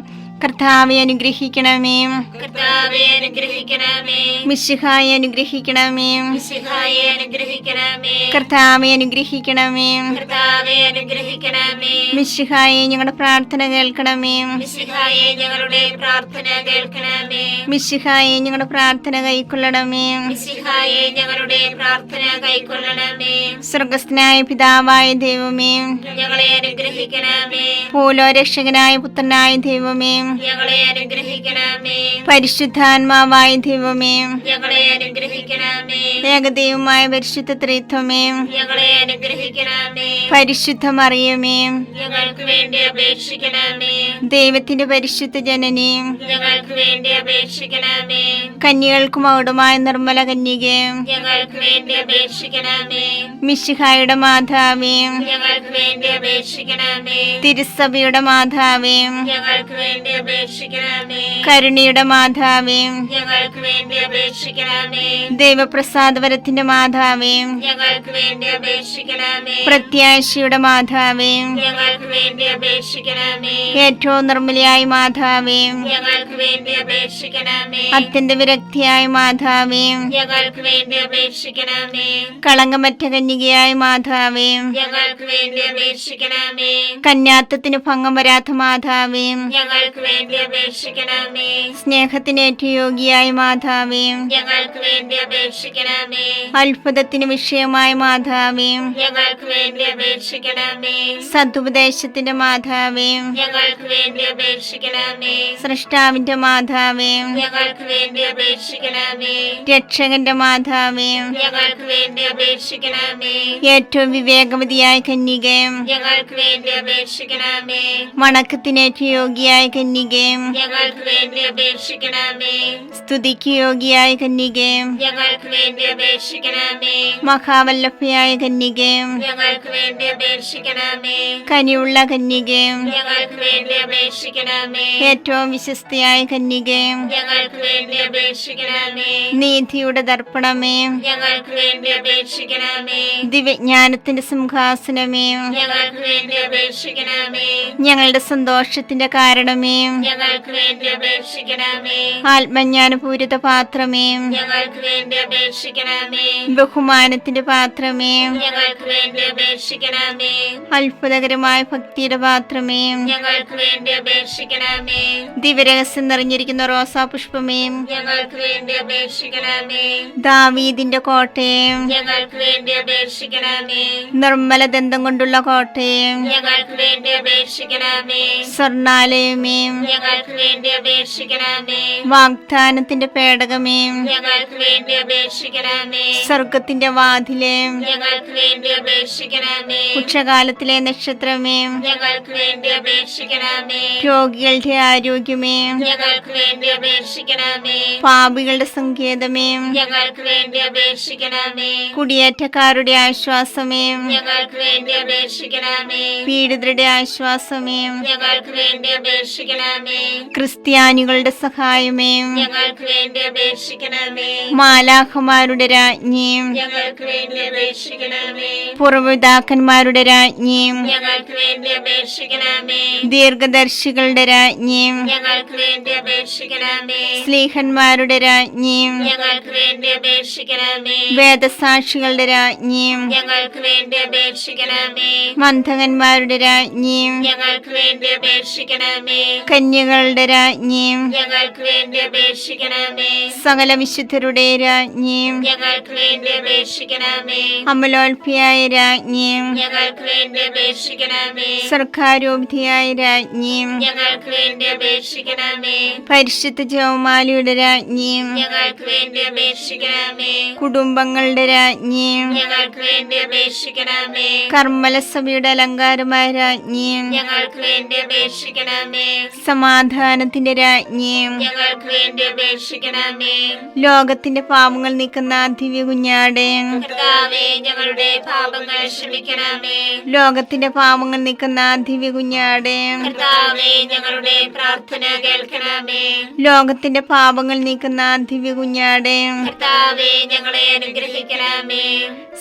കർത്താവെ അനുഗ്രഹിക്കണമേ. കർത്താവേ അനുഗ്രഹിക്കണമേ. മിശിഹായെ അനുഗ്രഹിക്കണമേ. മിശിഹായെ അനുഗ്രഹിക്കണമേ. കർത്താവെ അനുഗ്രഹിക്കണമേ. കർത്താവേ അനുഗ്രഹിക്കണമേ. മിശിഹായെ ഞങ്ങളുടെ പ്രാർത്ഥന കേൾക്കണമേ. മിശിഹായെ ഞങ്ങളുടെ പ്രാർത്ഥന കേൾക്കണമേ. മിശിഹായെ ഞങ്ങളുടെ പ്രാർത്ഥന കൈക്കൊള്ളണമേ. മിശിഹായെ ഞങ്ങളുടെ പ്രാർത്ഥന കൈക്കൊള്ളണമേ. സ്വർഗസ്ഥനായ പിതാവായ ദൈവമേ, ഞങ്ങളെ അനുഗ്രഹിക്കണമേ. ഭൂലോരക്ഷകനായ പുത്രനായ ദൈവമേ, ഞങ്ങളെ അനുഗ്രഹിക്കണമേ. പരിശുദ്ധാത്മാവായ ദൈവമേ, ഞങ്ങളെ അനുഗ്രഹിക്കണമേ. ഏകദൈവമായ പരിശുദ്ധ ത്രിത്വമേ, ഞങ്ങളെ അനുഗ്രഹിക്കണമേ. പരിശുദ്ധ മറിയമേ, ഞങ്ങൾക്ക് വേണ്ടി അപേക്ഷിക്കണമേ. ദൈവത്തിന്റെ പരിശുദ്ധ ജനനി, ഞങ്ങൾക്ക് വേണ്ടി അപേക്ഷിക്കണമേ. കന്യകൾക്ക് മകുടമായ നിർമ്മല കന്യകേ, ഞങ്ങൾക്ക് വേണ്ടി അപേക്ഷിക്കണമേ. മിശിഹായുടെ മാതാവേ, ഞങ്ങൾക്ക് വേണ്ടി അപേക്ഷിക്കണമേ. തിരുസഭയുടെ മാതാവേ, ഞങ്ങൾക്ക് വേണ്ടി അപേക്ഷിക്കണമേ. കരുണയുടെ മാതാവേ, ഞങ്ങൾക്ക് വേണ്ടി അപേക്ഷിക്കണമേ. ദൈവപ്രസാദപരത്തിന്റെ മാതാവേ, ഞങ്ങൾക്ക് വേണ്ടി അപേക്ഷിക്കണമേ. പ്രത്യാശയുടെ മാതാവേ, ഞങ്ങൾക്ക് വേണ്ടി അപേക്ഷിക്കണമേ. ഏറ്റവും നിർമ്മലയായ മാതാവേ, ഞങ്ങൾക്ക് വേണ്ടി അപേക്ഷിക്കണമേ. അത്യന്ത വിരക്തിയായ മാതാവേ, ഞങ്ങൾക്ക് വേണ്ടി അപേക്ഷിക്കണമേ. കളങ്കമറ്റ കന്യകയായ മാതാവേ, ഞങ്ങൾക്ക് വേണ്ടി അപേക്ഷിക്കണമേ. കന്യാത്വത്തിന് ഭംഗം വരാത്ത മാതാവേ, ഞങ്ങൾക്ക് വേണ്ടി അപേക്ഷിക്കണമേ. സ്നേഹത്തിന് ഏറ്റവും യോഗ്യയായ മാതാവേ, ഞങ്ങൾക്ക് വേണ്ടി അപേക്ഷിക്കണമേ. അത്ഭുതത്തിന് വിഷയമായ മാതാവേ, ഞങ്ങൾക്ക് വേണ്ടി അപേക്ഷിക്കണമേ. സതുപദേശത്തിന്റെ മാതാവേ, ഞങ്ങൾക്ക് വേണ്ടി അപേക്ഷിക്കണമേ. സൃഷ്ടാവിന്റെ മാതാവേ, ഞങ്ങൾക്ക് വേണ്ടി അപേക്ഷിക്കണമേ. രക്ഷകന്റെ മാതാവേ, ഞങ്ങൾക്ക് വേണ്ടി അപേക്ഷിക്കണമേ. ഏറ്റവും വിവേകവതിയായ കന്യകേ, ഞങ്ങൾക്ക് വേണ്ടി അപേക്ഷിക്കണമേ. വണക്കത്തിന് ഏറ്റവും യോഗ്യയായ കന്യകേ, ഞങ്ങൾക്ക് വേണ്ടി അപേക്ഷിക്കണമേ. സ്തുതിക്ക് യോഗ്യയായ കന്യകേ, ഞങ്ങൾക്ക് വേണ്ടി അപേക്ഷിക്കണമേ. മഹാവല്ലഭയായ കന്യകേ, ഞങ്ങൾക്ക് വേണ്ടി അപേക്ഷിക്കണമേ. കനിയുള്ള കന്യകേ, ഞങ്ങൾക്ക് വേണ്ടി അപേക്ഷിക്കണമേ. ഏറ്റവും വിശ്വസ്തയായ കന്യകേ, ഞങ്ങൾക്ക് വേണ്ടി അപേക്ഷിക്കണമേ. നീതിയുടെ ദർപ്പണമേ, ഞങ്ങൾക്ക് വേണ്ടി അപേക്ഷിക്കണമേ. ദിവ്യജ്ഞാനത്തിന്റെ സിംഹാസനമേ, ഞങ്ങൾക്ക് വേണ്ടി അപേക്ഷിക്കണമേ. ഞങ്ങളുടെ സന്തോഷത്തിന്റെ കാരണമേ, ഞങ്ങൾക്ക് വേണ്ടി അപേക്ഷിക്കണമേ. ആത്മജ്ഞാനപൂരിത പാത്രമേ, ഞങ്ങൾക്ക് വേണ്ടി അപേക്ഷിക്കണമേ. ബഹുമാനത്തിന്റെ പാത്രമേ, ഞങ്ങൾക്ക് വേണ്ടി അപേക്ഷിക്കണമേ. അത്ഭുതകരമായ ഭക്തിയുടെ പാത്രമേ, ഞങ്ങൾക്ക് വേണ്ടി അപേക്ഷിക്കണമേ. ദിവ്യരഹസ്യം നിറഞ്ഞിരിക്കുന്ന റോസാ പുഷ്പമേ, ഞങ്ങൾക്ക് വേണ്ടി അപേക്ഷിക്കണമേ. ദാവീദിന്റെ കോട്ടയെ, ഞങ്ങൾക്ക് വേണ്ടി അപേക്ഷിക്കണമേ. നിർമ്മല ദന്തം കൊണ്ടുള്ള കോട്ടയെ, ഞങ്ങൾക്ക് വേണ്ടി അപേക്ഷിക്കണമേ. സ്വർണാലയമേ, ഞങ്ങൾക്ക് വേണ്ടി അപേക്ഷിക്കണമേ. വാഗ്ദാനത്തിന്റെ പേടകമേ, ഞങ്ങൾക്ക് വേണ്ടി അപേക്ഷിക്കണമേ. സ്വർഗത്തിന്റെ വാതിലേ, ഞങ്ങൾക്ക് വേണ്ടി അപേക്ഷിക്കണമേ. ഉച്ചകാലത്തിലെ നക്ഷത്രമേ, ഞങ്ങൾക്ക് വേണ്ടി അപേക്ഷിക്കണമേ. രോഗികളുടെ ആരോഗ്യമേ, ഞങ്ങൾക്ക് വേണ്ടി അപേക്ഷിക്കണമേ. പാപികളുടെ സങ്കേതമേ, ഞങ്ങൾക്ക് വേണ്ടി അപേക്ഷിക്കണമേ. കുടിയേറ്റക്കാരുടെ ആശ്വാസമേ, ഞങ്ങൾക്ക് വേണ്ടി അപേക്ഷിക്കണമേ. പീഡിതരുടെ ആശ്വാസമേ, ഞങ്ങൾക്ക് വേണ്ടി അപേക്ഷിക്കണമേ. ക്രിസ്ത്യാനികളുടെ സഹായമേ, ഞങ്ങൾക്ക് വേണ്ടി അപേക്ഷിക്കണമേ. മാലാഖമാരുടെ രാജ്ഞി, ഞങ്ങൾക്ക് വേണ്ടി അപേക്ഷിക്കണമേ. പൂർവ്വപിതാക്കന്മാരുടെ രാജ്ഞി, ഞങ്ങൾക്ക് വേണ്ടി അപേക്ഷിക്കണമേ. ദീർഘദർശികളുടെ രാജ്ഞി, ഞങ്ങൾക്ക് വേണ്ടി അപേക്ഷിക്കണമേ. സ്ലീഹന്മാരുടെ രാജ്ഞി, ഞങ്ങൾക്ക് വേണ്ടി അപേക്ഷിക്കണമേ. വേദസാക്ഷികളുടെ രാജ്ഞി, ഞങ്ങൾക്ക് വേണ്ടി അപേക്ഷിക്കണമേ. മന്ധകന്മാരുടെ രാജ്ഞി, ഞങ്ങൾക്ക് വേണ്ടി അപേക്ഷിക്കണമേ. കന്യകളുടെ രാജ്ഞി, ഞങ്ങൾക്ക് വേണ്ടി അപേക്ഷിക്കണമേ. സകല വിശുദ്ധരുടെ രാജ്ഞി, ഞങ്ങൾക്ക് വേണ്ടി അപേക്ഷിക്കണമേ. അമലോത്ഭയായ രാജ്ഞി, ഞങ്ങൾക്ക് വേണ്ടി അപേക്ഷിക്കണമേ. സർക്കാരോപധിയായ രാജ്ഞി, ഞങ്ങൾക്ക് വേണ്ടി അപേക്ഷിക്കണമേ. പരിശുദ്ധ ജപമാലയുടെ രാജ്ഞി, ഞങ്ങൾക്ക് വേണ്ടി അപേക്ഷിക്കണമേ. കുടുംബങ്ങളുടെ രാജ്ഞി, ഞങ്ങൾക്ക് വേണ്ടി അപേക്ഷിക്കണമേ. കർമ്മലസഭയുടെ അലങ്കാരമായ രാജ്ഞി, ഞങ്ങൾക്ക് വേണ്ടി അപേക്ഷിക്കണമേ. സമാധാനത്തിന്റെ രാജ്ഞി, ഞങ്ങൾക്ക് വേണ്ടി അപേക്ഷിക്കണമേ. ലോകത്തിന്റെ പാപങ്ങൾ നീക്കുന്ന ദിവ്യ കുഞ്ഞാടെ, കർത്താവേ, ഞങ്ങളുടെ പാപങ്ങൾ ക്ഷമിക്കണമേ. ലോകത്തിന്റെ പാപങ്ങൾ നീക്കുന്ന ദിവ്യ കുഞ്ഞാടെ, കർത്താവേ, ഞങ്ങളുടെ പ്രാർത്ഥന കേൾക്കണമേ. ലോകത്തിന്റെ പാപങ്ങൾ നീക്കുന്ന ദിവ്യ കുഞ്ഞാടെ, കർത്താവേ, ഞങ്ങളെ അനുഗ്രഹിക്കണമേ.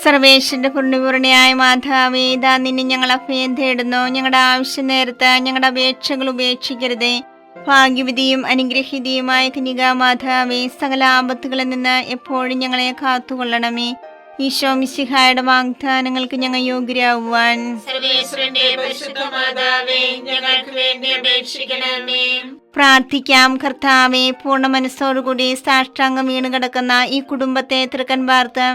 സർവേശ്വരന്റെ പൂർണ്ണപൂർണ്ണയായ മാതാവേ, ഇതാ നിന്നെ ഞങ്ങൾ അഭയം തേടുന്നു. ഞങ്ങളുടെ ആവശ്യ നേരത്ത് ഞങ്ങളുടെ അപേക്ഷകൾ ഉപേക്ഷിക്കരുതേ. ഭാഗ്യവതിയും അനുഗ്രഹീതയുമായ കന്യകാ മാതാവേ, സകല ആപത്തുകളിൽ നിന്ന് എപ്പോഴും ഞങ്ങളെ കാത്തുകൊള്ളണമേ. ഈശോ മിശിഹായുടെ വാഗ്ദാനങ്ങൾക്ക് ഞങ്ങൾ യോഗ്യരാകുവാൻ സർവേശ്വരന്റെ പരിശുദ്ധ മാതാവേ, ഞങ്ങൾക്ക് വേണ്ടി അപേക്ഷിക്കണമേ. പ്രാർത്ഥിക്കാം. കർത്താവേ, പൂർണ്ണ മനസ്സോടുകൂടി സാഷ്ടാംഗം വീണ് കിടക്കുന്ന ഈ കുടുംബത്തെ തൃക്കൻ പാർത്ത്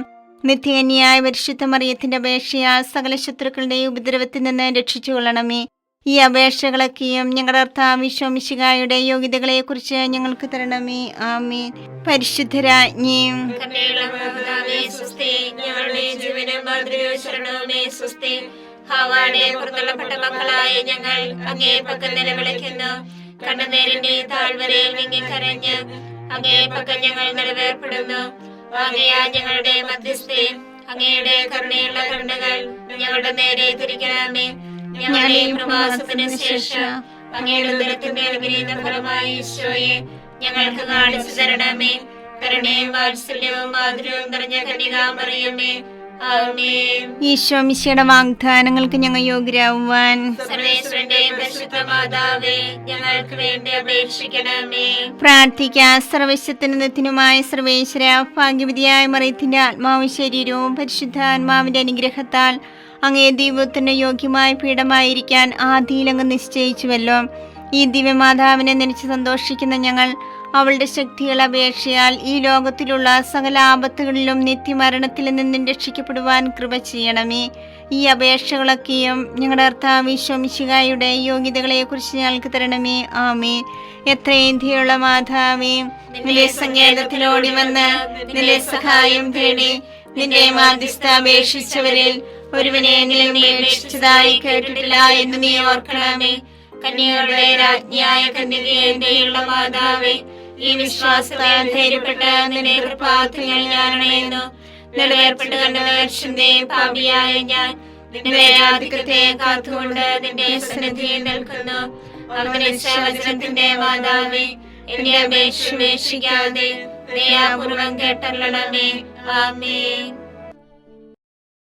നിത്യകന്യായ പരിശുദ്ധ മറിയത്തിന്റെ അപേക്ഷയാൽ സകല ശത്രുക്കളുടെ ഉപദ്രവത്തിൽ നിന്ന് രക്ഷിച്ചു കൊള്ളണമേ. ഈ അപേക്ഷകളൊക്കെയും ഞങ്ങളുടെ കർത്താവ് ഈശോ മിശിഹായുടെ യോഗ്യതകളെ കുറിച്ച് ഞങ്ങൾക്ക് തരണമേ. ആമേൻ. പരിശുദ്ധരാജ്ഞി, കരുണയുള്ള മാതാവേ, സ്വസ്തി. ഞങ്ങളുടെ ജീവനും മാതൃകയും ശരണവുമേ, സ്വസ്തി. ഹവ്വായുടെ പുറത്തള്ളപ്പെട്ട മക്കളായ ഞങ്ങൾ അങ്ങേ പക്കൽ നിലവിളിക്കുന്നു. കണ്ണുനീരിന്റെ താഴ്വരയിൽ വിങ്ങിക്കരഞ്ഞ് അങ്ങേ പക്കൽ ഞങ്ങൾ നിലവേർപ്പെടുന്നു. ആകയാ ഞങ്ങളുടെ മധ്യസ്ഥേ, അങ്ങയുടെ കരുണയുള്ള കണ്ണുകൾ ഞങ്ങളുടെ നേരെ തിരിക്കണമേ. ഞങ്ങളുടെ പ്രവാസത്തിന് ശേഷം അങ്ങയുടെ ഉദരത്തിന്റെ അനുഗ്രഹീത ഫലമായി ഈശോയെ ഞങ്ങൾക്ക് കാണിച്ചു തരണമേ. കരുണയും വാത്സല്യവും മാധുര്യവും നിറഞ്ഞ കന്യകാമറിയമേ, ആമേൻ. ഈശോ മിശിഹായുടെ വാഗ്ദാനങ്ങൾക്ക് ഞങ്ങൾ യോഗ്യരാകുവാൻ സർവേശ്വരന്റെ പരിശുദ്ധ മാതാവേ, ഞങ്ങൾക്ക് വേണ്ടി അപേക്ഷിക്കണമേ. പ്രാർത്ഥിക്കാം. സർവശക്തനുമായ സർവേശ്വര, ഭാഗ്യവതിയായ മറിയത്തിന്റെ ആത്മാവും ശരീരവും പരിശുദ്ധാത്മാവിന്റെ അനുഗ്രഹത്താൽ അങ്ങേ ദൈവത്തിന് യോഗ്യമായ പീഠമായിരിക്കാൻ ആദിയിലങ്ങ് നിശ്ചയിച്ചുവല്ലോ. ഈ ദിവ്യമാതാവിനെ നനച്ച് സന്തോഷിക്കുന്ന ഞങ്ങൾ അവളുടെ ശക്തികൾ അപേക്ഷയാൽ ഈ ലോകത്തിലുള്ള സകല ആപത്തുകളിലും നിത്യമരണത്തിൽ നിന്നും രക്ഷിക്കപ്പെടുവാൻ കൃപ ചെയ്യണമേ. ഈ അപേക്ഷകളൊക്കെയും ഞങ്ങളുടെ കർത്താവ് ഈശോ മിശിഹായുടെ യോഗ്യതകളെ കുറിച്ച് ഞങ്ങൾക്ക് തരണമേ. ആമേൻ. എത്രയും ധീയുള്ള മാതാവേ, നിന്റെ സങ്കേതത്തിലോടി വന്ന് നിന്റെ സഹായം തേടി നിന്റെ മാധ്യസ്ഥ അപേക്ഷിച്ചവരിൽ ഒരുവനെങ്കിലും നീ അപേക്ഷിച്ചതായി കേട്ടിട്ടില്ല എന്ന് നീ ഓർക്കണമേ. കന്യകളുടെ രാജ്ഞിയായ കന്യകയുള്ള മാതാവേ, ഈ വിശ്വാസത്താൽ ധൈര്യപ്പെട്ട് നിന്റെ കൃപാർത്ഥങ്ങൾ ഞാൻ അണയുന്നു. നിലവേർപ്പെട്ട് കണ്ട പാപിയായ ഞാൻ നിന്റെ ആധിക്യത്തെ കാത്തുകൊണ്ട് നിന്റെ സന്നിധിയിൽ നിൽക്കുന്നു. അവതരിച്ച വചനത്തിന്റെ മാതാവേ, എന്റെ അപേക്ഷ ഉപേക്ഷിക്കാതെ ദയാപൂർവം കേട്ടല്ലണമേ. ആമേൻ.